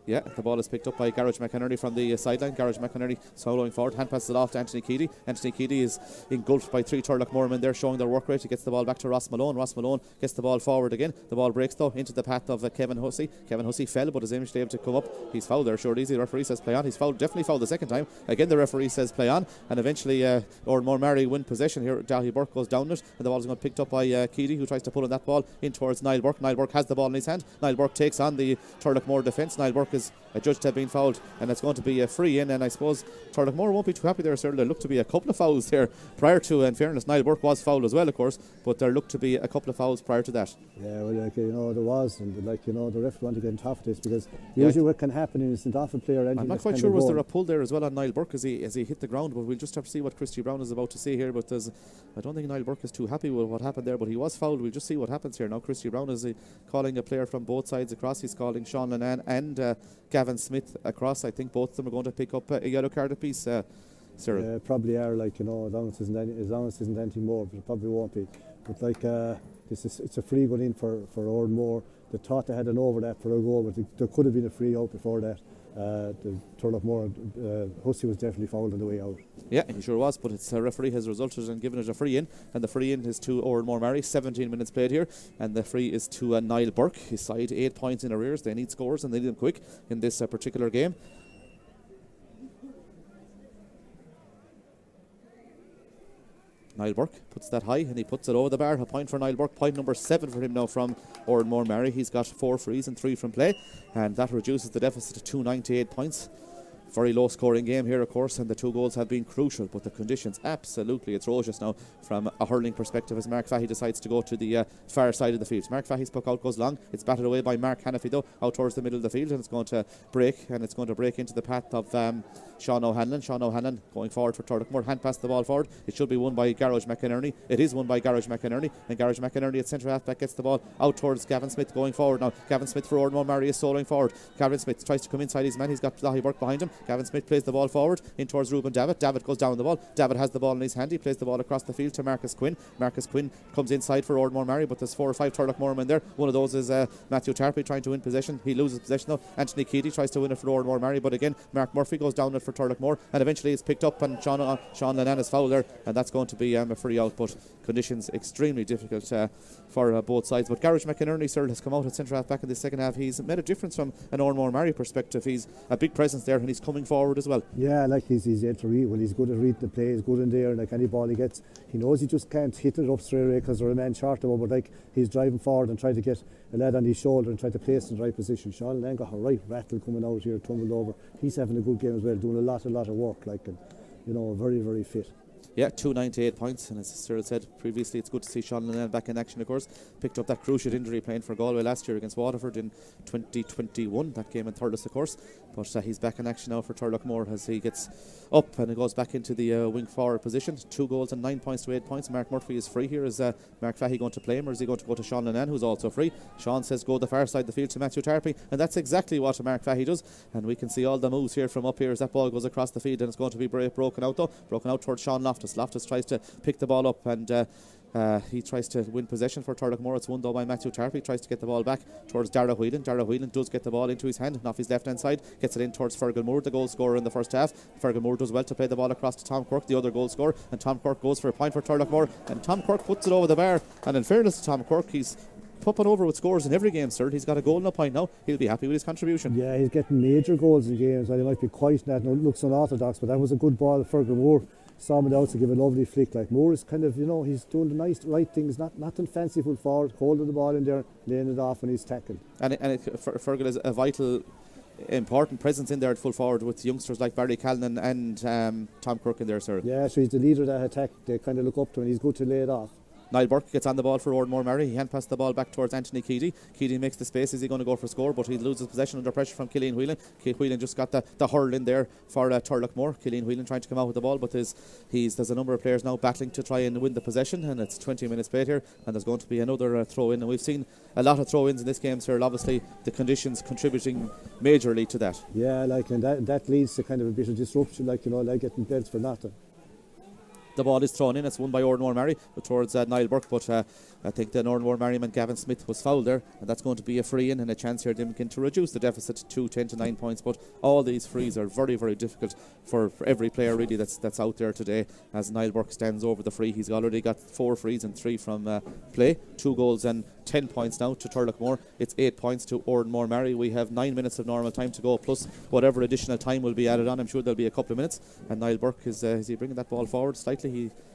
Yeah, the ball is picked up by Garage McInerney from the sideline. Garage McInerney soloing forward, hand passes it off to Anthony Keady. Anthony Keady is engulfed by 3 Turloughmore men there, showing their work rate. He gets the ball back to Ross Malone. Ross Malone gets the ball forward again. The ball breaks though into the path of Kevin Hussey. Kevin Hussey fell, but is able to come up. He's fouled there, sure easy. The referee says play on. He's fouled, definitely fouled the second time. Again, the referee says play on, and eventually Oranmore Maree win possession here. Dahi Burke goes down it, and the ball is going to be picked up by Keady, who tries to pull on that ball in towards Niall Burke. Niall Burke has the ball in his hand. Niall Burke takes on the Turloughmore defence. Niall Burke is adjudged to have been fouled, and it's going to be a free in. And I suppose Turloughmore won't be too happy there, sir. There looked to be a couple of fouls there prior to, in fairness, Niall Burke was fouled as well, of course, but there looked to be a couple of fouls prior to that. Yeah, well, there was, and the ref wanted to get on top of this, because usually what can happen is an off a player. I'm not quite sure was there a pull there as well on Niall Burke as he hit the ground, but we'll just have to see what Christy Brown is about to say here. But I don't think Niall Burke is too happy with what happened there, but he was fouled. We'll just see what happens here now. Christy Brown is calling a player from both sides across. He's calling Sean Lennon and Gavin Smith across. I think both of them are going to pick up a yellow card apiece. Cyril. Yeah, probably are, as long as it isn't anything more, but it probably won't be. But it's a free going in for Oranmore. They thought they had an over that for a goal, but there could have been a free out before that. The Turloughmore, Hussey was definitely fouled on the way out. Yeah, he sure was, but its referee has resulted in giving it a free in, and the free in is to Oranmore Maree. 17 minutes played here, and the free is to Niall Burke. His side 8 points in arrears. They need scores, and they need them quick in this particular game. Niall Burke puts that high and he puts it over the bar. A point for Niall Burke, point number 7 for him now from Oranmore Maree. He's got 4 frees and 3 from play, and that reduces the deficit to 298 points. Very low scoring game here, of course, and the 2 goals have been crucial, but the conditions absolutely atrocious now from a hurling perspective as Mark Fahey decides to go to the far side of the field. Mark Fahey's puck out goes long. It's batted away by Mark Hannafy though, out towards the middle of the field, and it's going to break, and it's going to break into the path of Sean O'Hanlon. Sean O'Hanlon going forward for Turloughmore. Hand pass the ball forward. It should be won by Garage McInerney. It is won by Garage McInerney, and Garage McInerney at centre half back gets the ball out towards Gavin Smith going forward now. Gavin Smith for Oranmore Maree is soloing forward. Gavin Smith tries to come inside his man. He's got Zahi Burke behind him. Gavin Smith plays the ball forward in towards Ruben Davitt. Davitt goes down the ball. Davitt has the ball in his hand. He plays the ball across the field to Marcus Quinn. Marcus Quinn comes inside for Oranmore Maree, but there's 4 or 5 Turloughmore men there. One of those is Matthew Tarpey trying to win possession. He loses possession though. Anthony Keady tries to win it for Oranmore Maree, but again Mark Murphy goes down it for Turloughmore, and eventually it's picked up, and Sean Lennon is fouled there, and that's going to be a free out. But conditions extremely difficult for both sides. But Garage McInerney, sir, has come out at centre half back in the second half. He's made a difference from an Oranmore Maree perspective. He's a big presence there, and he's coming forward as well. Yeah, he's able to read. Well, he's good at reading the play. He's good in there. Any ball he gets, he knows he just can't hit it up straight away because they're a man short of him. But he's driving forward and trying to get a lad on his shoulder and try to place it in the right position. Sean Lang got a right rattle coming out here, tumbled over. He's having a good game as well, doing a lot of work. Very, very fit. Yeah, 298 points, and as Cyril said previously, it's good to see Sean Lennon back in action, of course. Picked up that cruciate injury playing for Galway last year against Waterford in 2021, that game in Thurles, of course. But he's back in action now for Turloughmore as he gets up and it goes back into the wing forward position. 2 goals and 9 points to 8 points. Mark Murphy is free here. Is Mark Fahey going to play him, or is he going to go to Sean Lennon, who's also free? Sean says go the far side of the field to Matthew Tarpey, and that's exactly what Mark Fahey does. And we can see all the moves here from up here as that ball goes across the field, and it's going to be broken out though. Broken out towards Sean Loftus. Loftus tries to pick the ball up, and he tries to win possession for Turloughmore. It's won though by Matthew Tarpey. Tries to get the ball back towards Dara Whelan. Dara Whelan does get the ball into his hand and off his left hand side, gets it in towards Fergal Moore, the goal scorer in the first half. Fergal Moore does well to play the ball across to Tom Quirk, the other goal scorer, and Tom Quirk goes for a point for Turloughmore, and Tom Quirk puts it over the bar. And in fairness to Tom Quirk, he's popping over with scores in every game, sir. He's got a goal and a point now. He'll be happy with his contribution. Yeah, he's getting major goals in games. Well, he might be quiet in that, and it looks unorthodox, but that was a good ball. Fergal Moore saw him out to give a lovely flick. Moore is kind of, he's doing the nice right things, nothing fanciful forward, holding the ball in there, laying it off when he's tackled. And Fergal is a vital, important presence in there at full forward with youngsters like Barry Callan and Tom Quirk in there, sir. Yeah, so he's the leader of that attack. They kind of look up to him, and he's good to lay it off. Niall Burke gets on the ball for Oranmore Maree. He hand passed the ball back towards Anthony Keady. Keady makes the space. Is he going to go for score? But he loses possession under pressure from Killian Whelan. Whelan just got the hurl in there for Turloughmore. Killian Whelan trying to come out with the ball, but there's a number of players now battling to try and win the possession, and it's 20 minutes played here, and there's going to be another throw in, and we've seen a lot of throw-ins in this game, sir. Obviously the conditions contributing majorly to that. Yeah, and that leads to kind of a bit of disruption, getting beds for nothing. The ball is thrown in. It's won by Oranmore Maree towards Niall Burke, but I think the Oranmore Maree man Gavin Smith was fouled there, and that's going to be a free in and a chance here Dimkin to reduce the deficit to 10 to 9 points. But all these frees are very, very difficult for every player really that's out there today, as Niall Burke stands over the free. He's already got 4 frees and 3 from play. 2 goals and 10 points now to Turloughmore. It's 8 points to Oranmore Maree. We have 9 minutes of normal time to go, plus whatever additional time will be added on. I'm sure there'll be a couple of minutes. And Niall Burke is he bringing that ball forward slightly?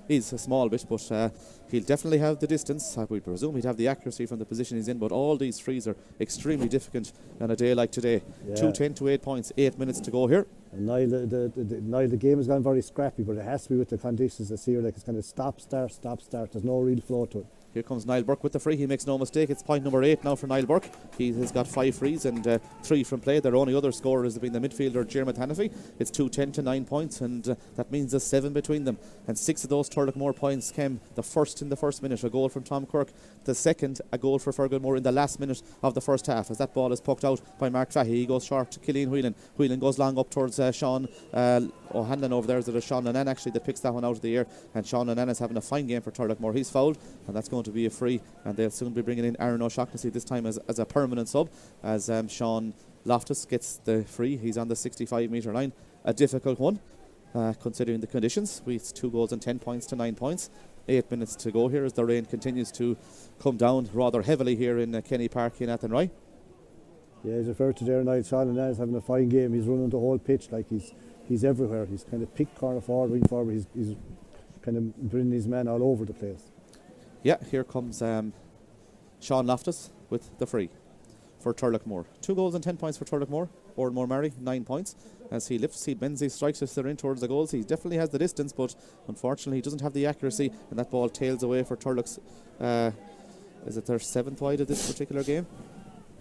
is a small bit, but he'll definitely have the distance. We presume he'd have the accuracy from the position he's in, but all these frees are extremely difficult on a day like today. 2-10 to 8 points, 8 minutes to go here. And Niall, the game has gone very scrappy, but it has to be with the conditions this year. Like, it's kind of stop, start. There's no real flow to it. Here comes Niall Burke with the free. He makes no mistake. It's point number 8 now for Niall Burke. He has got 5 frees and 3 from play. Their only other scorer has been the midfielder, Jeremy Hannafy. It's 2-10 to 9 points, and that means there's 7 between them. And 6 of those Turloughmore points came the first in the first minute, a goal from Tom Quirk. The second, a goal for Fergalmore in the last minute of the first half. As that ball is poked out by Mark Fahey, he goes short to Killian Whelan. Whelan goes long up towards Sean O'Hanlon over there. There's Sean Annan actually that picks that one out of the air, and Sean Annan is having a fine game for Turloughmore. He's fouled, and that's going to be a free, and they'll soon be bringing in Aaron O'Shaughnessy, this time as a permanent sub, as Sean Loftus gets the free. He's on the 65 metre line. A difficult one considering the conditions. It's 2 goals and 10 points to 9 points. 8 minutes to go here as the rain continues to come down rather heavily here in Kenny Park in Athenry. Yeah, he's referred to there now. Sean and is having a fine game. He's running the whole pitch, like he's everywhere. He's kind of picked corner forward, wing forward. He's kind of bringing his man all over the place. Yeah, here comes Sean Loftus with the free for Turloughmore. 2 goals and 10 points for Turloughmore. Oranmore Maree, 9 points. As he lifts, he bends, he strikes as they're in towards the goals. He definitely has the distance, but unfortunately he doesn't have the accuracy, and that ball tails away for Turlough's. Is it their 7th wide of this particular game?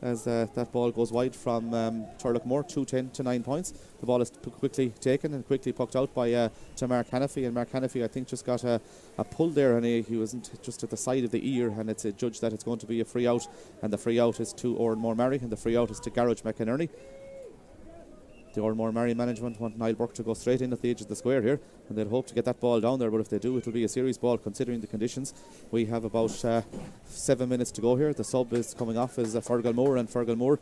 As that ball goes wide from Turloughmore, 2-10 to 9 points. The ball is quickly taken and quickly pucked out by to Mark Hannafy, and Mark Hannafy I think just got a pull there, and he wasn't just at the side of the ear, and it's judged that it's going to be a free out, and the free out is to Oranmore Maree, and the free out is to Garage McInerney. The Oranmore Maree management want Niall Burke to go straight in at the edge of the square here, and they'll hope to get that ball down there, but if they do, it'll be a serious ball considering the conditions. We have about 7 minutes to go here. The sub is coming off as Fergalmore, and Fergalmore,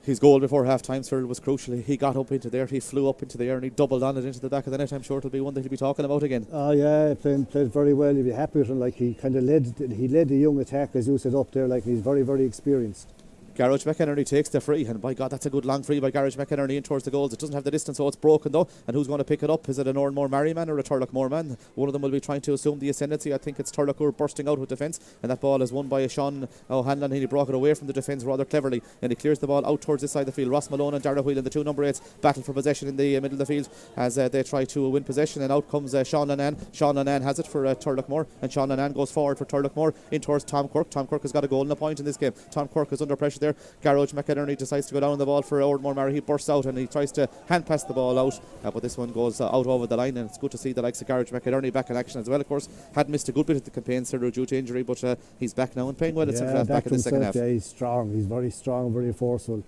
his goal before half-time, Cyril, was crucial. He got up into there, he flew up into the air, and he doubled on it into the back of the net. I'm sure it'll be one that he'll be talking about again. Oh yeah, played very well. You'll be happy with him. Like, he kind of led the young attack, as you said, up there. Like, he's very, very experienced. Garage McInerney takes the free, and by God, that's a good long free by Garage McInerney in towards the goals. It doesn't have the distance, so it's broken though. And who's going to pick it up? Is it an Oranmore Maree man or a Turloughmore man? One of them will be trying to assume the ascendancy. I think it's Turloughmore bursting out with defence, and that ball is won by Sean O'Hanlon, and he brought it away from the defence rather cleverly, and he clears the ball out towards this side of the field. Ross Malone and Dara Whelan, the 2 number 8s, battle for possession in the middle of the field as they try to win possession, and out comes Sean Annan. Sean Annan has it for Turloughmore, and Sean Annan goes forward for Turloughmore in towards Tom Quirk. Tom Quirk has got a goal and a point in this game. Tom Quirk is under pressure there. Garage McInerney decides to go down on the ball for Oranmore Maree. He bursts out and he tries to hand pass the ball out, but this one goes out over the line, and it's good to see the likes of Garage McInerney back in action as well. Of course, had missed a good bit of the campaign due to injury, but he's back now and playing well. It's back in the second half. Yeah, he's strong. He's very strong, very forceful.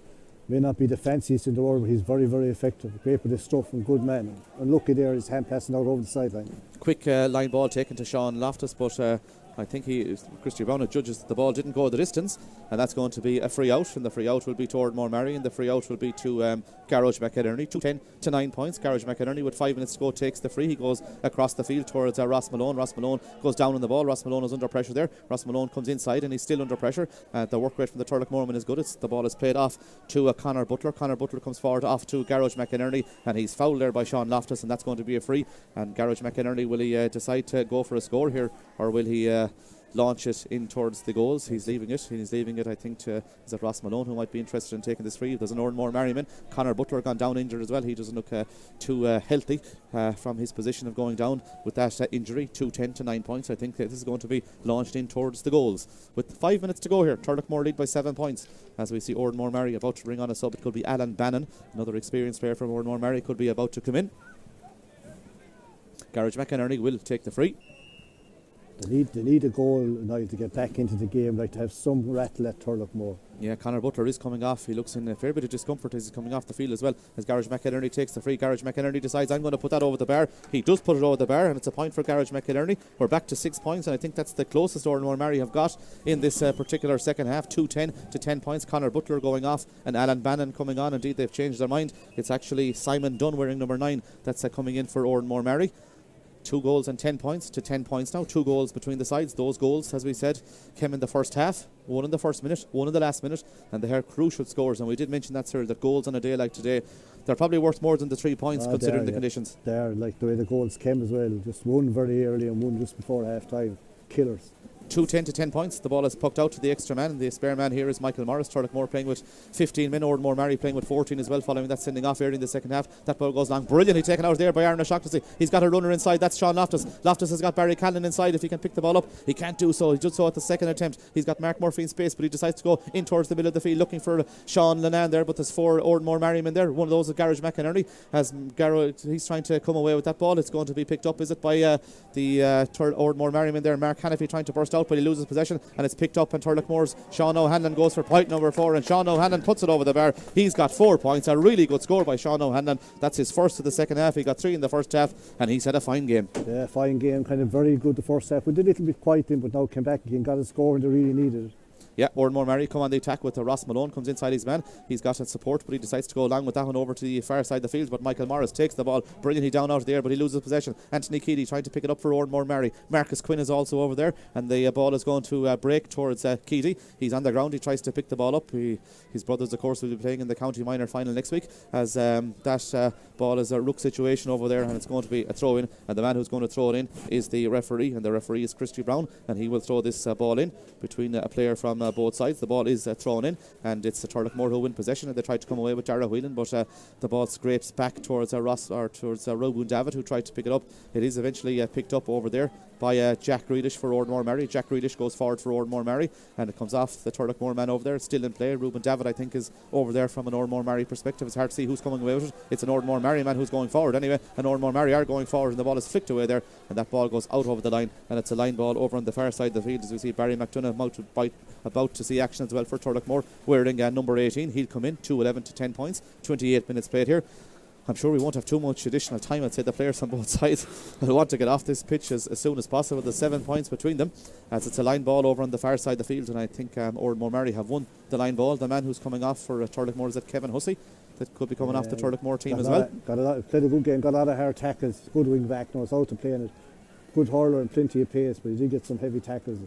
May not be the fanciest in the world, but he's very, very effective. Great with his stuff and good man. And lucky there, his hand passing out over the sideline. Quick line ball taken to Sean Loftus, but I think Christy Brown judges the ball didn't go the distance, and that's going to be a free out, and the free out will be to Oranmore Maree, and the free out will be to Garage McInerney. 2-10 to 9 points. Garage McInerney with 5 minutes to go takes the free. He goes across the field towards Ross Malone. Ross Malone goes down on the ball. Ross Malone is under pressure there. Ross Malone comes inside and he's still under pressure. The work rate from the Turloughmore man is good. The ball is played off to Conor Butler. Conor Butler comes forward off to Garage McInerney, and he's fouled there by Sean Loftus, and that's going to be a free. And Garage McInerney, will he decide to go for a score here, or will he launch it in towards the goals? He's leaving it I think to, is it Ross Malone who might be interested in taking this free? There's an Oranmore Merriman. Conor Butler gone down injured as well. He doesn't look too healthy from his position of going down with that injury. 2-10 to 9 points. I think this is going to be launched in towards the goals with 5 minutes to go here. Turloughmore lead by 7 points as we see Oranmore Maree about to bring on a sub. It could be Alan Bannon, another experienced player from Oranmore Maree, could be about to come in. Garage McInerney will take the free. They need a goal now to get back into the game, like to have some rattle at Turloughmore. Yeah, Conor Butler is coming off. He looks in a fair bit of discomfort as he's coming off the field as well. As Garage McInerney takes the free, Garage McInerney decides, I'm going to put that over the bar. He does put it over the bar, and it's a point for Garage McInerney. We're back to 6 points, and I think that's the closest Oranmore Maree have got in this particular second half. 2-10 to 10 points. Conor Butler going off, and Alan Bannon coming on. Indeed, they've changed their mind. It's actually Simon Dunn wearing number 9 that's coming in for Oranmore Maree. 2 goals and 10 points to 10 points now. 2 goals between the sides. Those goals, as we said, came in the first half. 1 in the first minute, 1 in the last minute, and they are crucial scores. And we did mention that, sir, that goals on a day like today, they're probably worth more than the 3 points considering the conditions. They are, like the way the goals came as well. Just one very early and one just before half time. Killers. 2-10 to 10 points. The ball is pucked out to the extra man, and the spare man here is Michael Morris. Turloughmore playing with 15 men. Oranmore Maree playing with 14 as well, following that sending off early in the second half. That ball goes long, brilliantly taken out there by Aaron O'Shaughnessy. He's got a runner inside, that's Sean Loftus. Loftus has got Barry Callan inside. If he can pick the ball up, he can't do so. He did so at the second attempt. He's got Mark Murphy in space, but he decides to go in towards the middle of the field looking for Sean Lennon there, but there's 4 Oranmore Maree men there. One of those is Garage McInerney. As he's trying to come away with that ball, it's going to be picked up, is it, by the Oranmore Maree men there. Mark Hannafy trying to burst out, but he loses possession, and it's picked up, and Turloughmore's Sean O'Hanlon goes for point number 4, and Sean O'Hanlon puts it over the bar. He's got 4 points, a really good score by Sean O'Hanlon. That's his first of the second half. He got 3 in the first half, and he's had a fine game. Yeah, fine game, kind of very good the first half. We did a little bit quiet in, but now came back again, got a score and they really needed it. Yeah, Oranmore Maree come on the attack with Ross Malone, comes inside his man. He's got support, but he decides to go along with that one over to the far side of the field. But Michael Morris takes the ball brilliantly down out of the air, but he loses possession. Anthony Keeley trying to pick it up for Oranmore Maree. Marcus Quinn is also over there, and the ball is going to break towards Keeley. He's on the ground, he tries to pick the ball up. His brothers, of course, will be playing in the county minor final next week, as that ball is a rook situation over there, and it's going to be a throw in, and the man who's going to throw it in is the referee, and the referee is Christy Brown, and he will throw this ball in between a player from both sides. The ball is thrown in, and it's Turloughmore who win possession, and they tried to come away with Dara Whelan, but the ball scrapes back towards Rowan David, who tried to pick it up. It is eventually picked up over there by Jack Grealish for Oranmore Maree. Jack Grealish goes forward for Oranmore Maree, and it comes off the Turloughmore man over there. It's still in play. Reuben David, I think, is over there from an Oranmore Maree perspective. It's hard to see who's coming away with it. It's an Oranmore Maree man who's going forward anyway, and Oranmore Maree are going forward, and the ball is flicked away there, and that ball goes out over the line, and it's a line ball over on the far side of the field, as we see Barry McDonough about to see action as well for Turloughmore, wearing number 18. He'll come in, 2-11 to 10 points, 28 minutes played here. I'm sure we won't have too much additional time. I'd say the players on both sides will want to get off this pitch as soon as possible. There's 7 points between them, as it's a line ball over on the far side of the field, and I think Oranmore Maree have won the line ball. The man who's coming off for Turloughmore is that Kevin Hussey, that could be coming off the Turloughmore team as well. Played a good game, got a lot of hard tackles, good wing back, knows how to play in it. Good hurler and plenty of pace, but he did get some heavy tackles.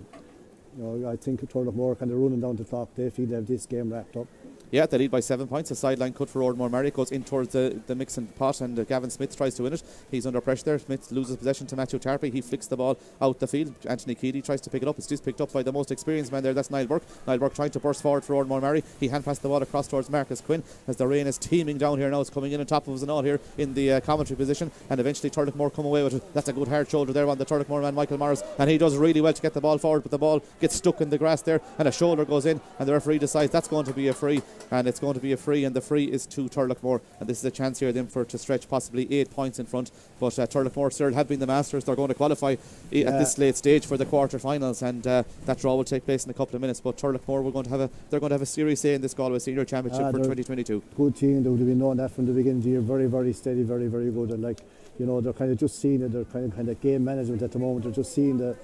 I think Turloughmore kind of running down the clock. They feel they have this game wrapped up. Yeah, they lead by 7 points. A sideline cut for Oranmore Maree, goes in towards the mixing pot, and Gavin Smith tries to win it. He's under pressure there. Smith loses possession to Matthew Tarpey. He flicks the ball out the field. Anthony Keeley tries to pick it up. It's just picked up by the most experienced man there. That's Niall Burke. Niall Burke trying to burst forward for Oranmore Maree. He hand passed the ball across towards Marcus Quinn, as the rain is teeming down here now. It's coming in on top of us and all here in the commentary position, and eventually Turloughmore come away with it. That's a good hard shoulder there on the Turloughmore man, Michael Morris, and he does really well to get the ball forward, but the ball gets stuck in the grass there, and a shoulder goes in, and the referee decides that's going to be a free, and it's going to be a free, and the free is to Turloughmore, and this is a chance here then to stretch possibly 8 points in front. But Turloughmore still have been the masters. They're going to qualify at this late stage for the quarter-finals, and that draw will take place in a couple of minutes. But Turloughmore they're going to have a serious say in this Galway Senior Championship for 2022. Good team. They would have been known that from the beginning of the year. Very, very steady, very, very good, and they're kind of just seeing it. They're kind of game management at the moment. They're just seeing the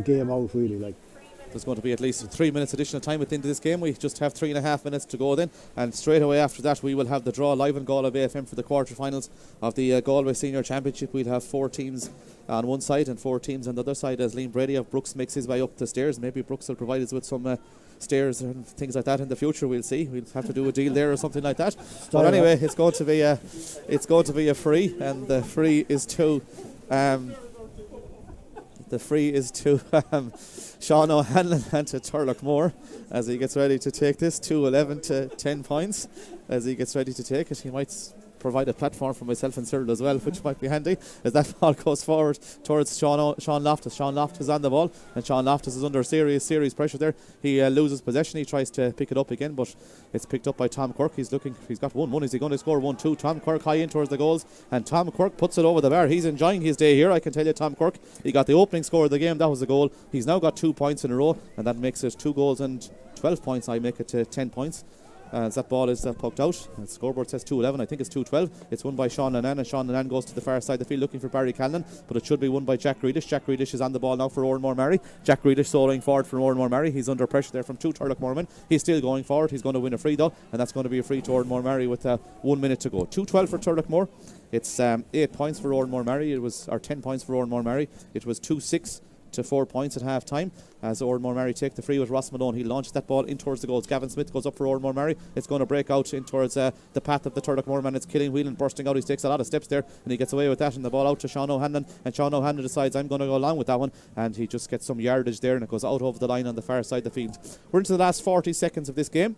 game out really. There's going to be at least 3 minutes additional time at the end of this game. We just have 3.5 minutes to go then, and straight away after that we will have the draw live on Galway FM for the quarter-finals of the Galway Senior Championship. We'll have 4 teams on one side and 4 teams on the other side, as Liam Brady of Brooks makes his way up the stairs. Maybe Brooks will provide us with some stairs and things like that in the future. We'll see. We'll have to do a deal there or something like that. But anyway, it's going to be a free, and the free is to Sean O'Hanlon and to Turloughmore, as he gets ready to take this, 2-11 to 10 points. As he gets ready to take it, he might provide a platform for myself and Cyril as well, which might be handy, as that ball goes forward towards Sean Loftus. Sean Loftus on the ball, and Sean Loftus is under serious pressure there. He loses possession. He tries to pick it up again, but it's picked up by Tom Quirk. He's got 1-1. Is he going to score 1-2? Tom Quirk high in towards the goals, and Tom Quirk puts it over the bar. He's enjoying his day here, I can tell you. Tom Quirk, he got the opening score of the game. That was the goal. He's now got 2 points in a row, and that makes it 2 goals and 12 points. I make it to 10 points. as that ball is poked out. The scoreboard says 2-11. I think it's 2-12. It's won by Sean Lennon, and Sean Lennon goes to the far side of the field looking for Barry Callan, but it should be won by Jack Grealish. Jack Grealish is on the ball now for Oranmore Maree. Jack Grealish soloing forward for Oranmore Maree. He's under pressure there from two Turloughmore men. He's still going forward. He's going to win a free though, and that's going to be a free to Oranmore Maree with 1 minute to go. 2-12 for Turloughmore. It's 8 points for Oranmore Maree. It was 10 points for Oranmore Maree. It was 2-6 to 4 points at half time as Oranmore Maree take the free with Ross Malone. He launched that ball in towards the goals. Gavin Smith goes up for Oranmore Maree. It's going to break out in towards the path of the Turloughmore man. It's Killian Whelan bursting out. He takes a lot of steps there and he gets away with that, and the ball out to Sean O'Hanlon, and Sean O'Hanlon decides I'm going to go along with that one, and he just gets some yardage there and it goes out over the line on the far side of the field. We're into the last 40 seconds of this game.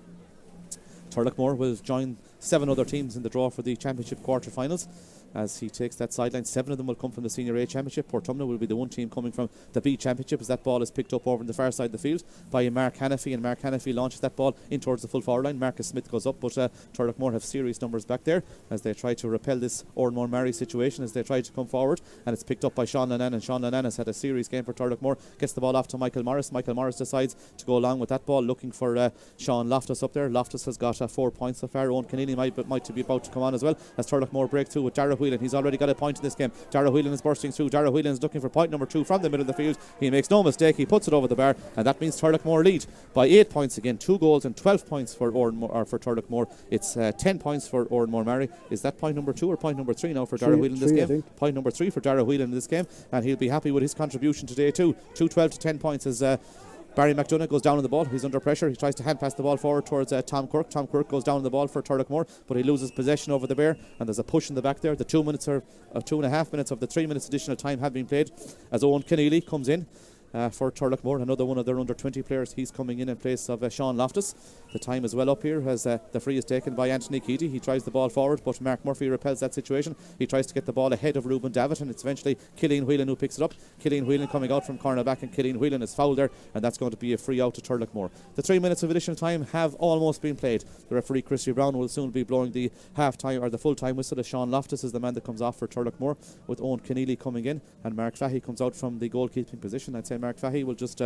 Turloughmore will join 7 other teams in the draw for the championship quarter-finals. As he takes that sideline, 7 of them will come from the Senior A Championship. Portumna will be the one team coming from the B Championship, as that ball is picked up over on the far side of the field by Mark Hannafy, and Mark Hannafy launches that ball in towards the full forward line. Marcus Smith goes up, but Turloughmore have serious numbers back there as they try to repel this Oranmore Maree situation as they try to come forward, and it's picked up by Sean Lennon, and Sean Lennon has had a serious game for Turloughmore. Gets the ball off to Michael Morris. Michael Morris decides to go along with that ball, looking for Sean Loftus up there. Loftus has got 4 points so far. Owen Keneally might be about to come on as well as Turloughmore break through with Dara Whelan. He's already got a point in this game. Dara Whelan is bursting through. Dara Whelan is looking for point number 2 from the middle of the field. He makes no mistake. He puts it over the bar, and that means Turloughmore lead by 8 points again. 2 goals and 12 points for Turloughmore. It's 10 points for Oranmore Maree. Is that point number 2 or point number 3 now for Dara Whelan in this game? Point number 3 for Dara Whelan in this game, and he'll be happy with his contribution today too. 12 to 10 points as Barry McDonough goes down on the ball. He's under pressure. He tries to hand pass the ball forward towards Tom Kirk. Tom Kirk goes down on the ball for Turloughmore, but he loses possession over the bear, and there's a push in the back there. The 2 minutes or 2.5 minutes of the 3 minutes additional time have been played as Owen Keneally comes in for Turloughmore, another one of their under 20 players. He's coming in place of Sean Loftus. The time is well up here as the free is taken by Anthony Keaty. He tries the ball forward, but Mark Murphy repels that situation. He tries to get the ball ahead of Ruben Davitt, and it's eventually Killian Whelan who picks it up. Killian Whelan coming out from cornerback, and Killian Whelan is fouled there, and that's going to be a free out to Turloughmore. The 3 minutes of additional time have almost been played. The referee Christy Brown will soon be blowing the half time or the full time whistle as Sean Loftus is the man that comes off for Turloughmore, with Owen Keneally coming in, and Mark Fahey comes out from the goalkeeping position. I'd say Mark Fahey will just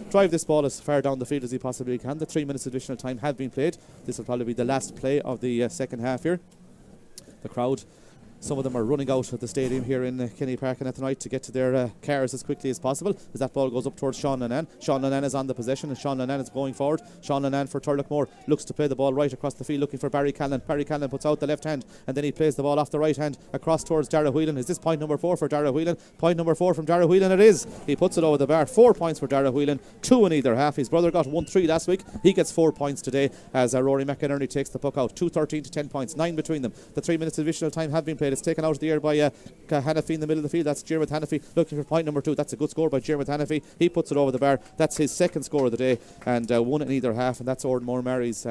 drive this ball as far down the field as he possibly can. The 3 minutes additional time have been played. This will probably be the last play of the second half here. The crowd, some of them are running out of the stadium here in Kenny Park and at the night to get to their cars as quickly as possible as that ball goes up towards Sean Lennon. Sean Lennon is on the possession and Sean Lennon is going forward. Sean Lennon for Turloughmore looks to play the ball right across the field looking for Barry Callan. Barry Callan puts out the left hand and then he plays the ball off the right hand across towards Dara Whelan. Is this point number 4 for Dara Whelan? Point number 4 from Dara Whelan it is. He puts it over the bar. 4 points for Dara Whelan, 2 in either half. His brother got 1-3 last week. He gets 4 points today as Rory McInerney takes the puck out. 2-13 to 10 points, 9 between them. The 3 minutes additional time have been played. It's taken out of the air by Hannafy in the middle of the field. That's Jeremy Hannafy looking for point number 2. That's a good score by Jeremy Hannafy. He puts it over the bar. That's his second score of the day, and 1 in either half, and that's Oranmore Maree's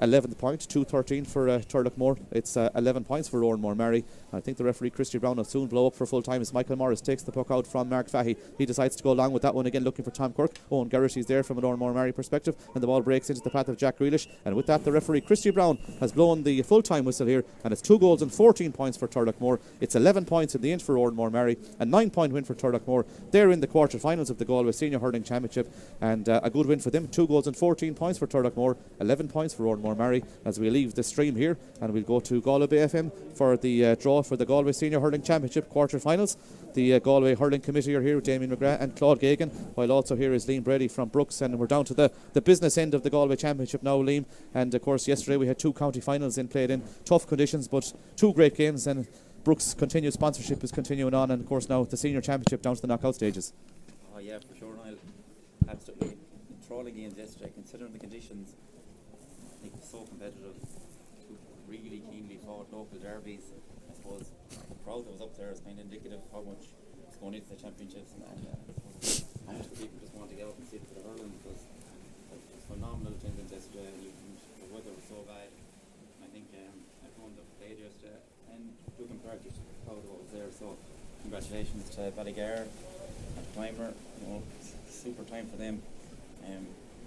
11th point. 2-13 for Turloughmore. It's 11 points for Oranmore Maree. I think the referee Christy Brown will soon blow up for full time as Michael Morris takes the puck out from Mark Fahey. He decides to go along with that one again, looking for Tom Kirk. Owen Garrity's there from an Oranmore Maree perspective, and the ball breaks into the path of Jack Grealish, and with that the referee Christy Brown has blown the full time whistle here, and it's 2 goals and 14 points for Turloughmore. It's 11 points in the end for Oranmore Maree, a 9-point win for Turloughmore. They're in the quarter-finals of the Galway Senior Hurling Championship, and a good win for them. 2 goals and 14 points for Turloughmore, 11 points for Oranmore Maree. As we leave the stream here, and we'll go to Galway Bay FM for the draw for the Galway Senior Hurling Championship quarter-finals. The Galway Hurling Committee are here with Damien McGrath and Claude Gagan, while also here is Liam Brady from Brooks, and we're down to the business end of the Galway Championship now, Liam. And of course yesterday we had 2 county finals played in tough conditions, but 2 great games, and Brooks' continued sponsorship is continuing on, and of course now the Senior Championship down to the knockout stages. Oh yeah, for sure, Niall. Absolutely enthralling games yesterday, considering the conditions. I think it was so competitive. 2 really keenly fought local derbies. I suppose the crowd that was up there is kind of indicative of how much it's going into the championships, and how much people just want to get up and sit for the hurling, because it was phenomenal attendance yesterday, and the weather was so bad. I think everyone that played yesterday and Turloughmore Park just proud of what was there. So congratulations to Ballygar and Clymer. Super time for them.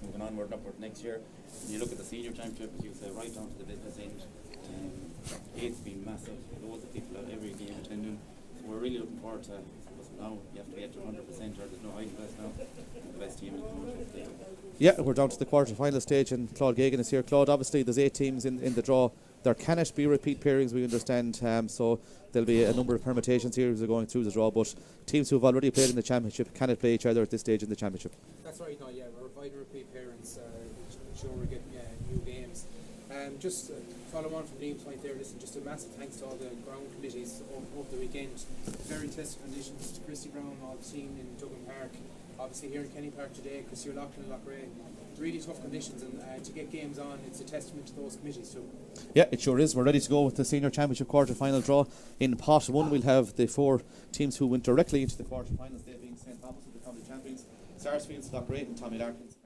Moving onward and upward next year. When you look at the senior championship, as you say, right down to the business end. It's been massive. Loads of people at every game attending. So we're really looking forward to now. You have to get to 100%, or there's no hiding place now. The best team in the country. Yeah, we're down to the quarter-final stage, and Claude Gagan is here. Claude, obviously there's 8 teams in the draw. There cannot be repeat pairings, we understand, so there'll be a number of permutations here as we're going through the draw, but teams who have already played in the championship cannot play each other at this stage in the championship. That's right, no, yeah, we're avoiding repeat pairings, sure we're getting new games. Just follow on from Liam's point there, listen, just a massive thanks to all the ground committees over the weekend. Very tested conditions to Christy Brown, all the team in Dublin Park, obviously here in Kenny Park today, Christy O'Loughlin and Maree. Really tough conditions, and to get games on, it's a testament to those committees too. Yeah, it sure is. We're ready to go with the senior championship quarter-final draw. In pot 1 we'll have the 4 teams who went directly into the quarter-finals, they being St Thomas, the county champions, Sarsfields, Loughrea and Tommy Larkins.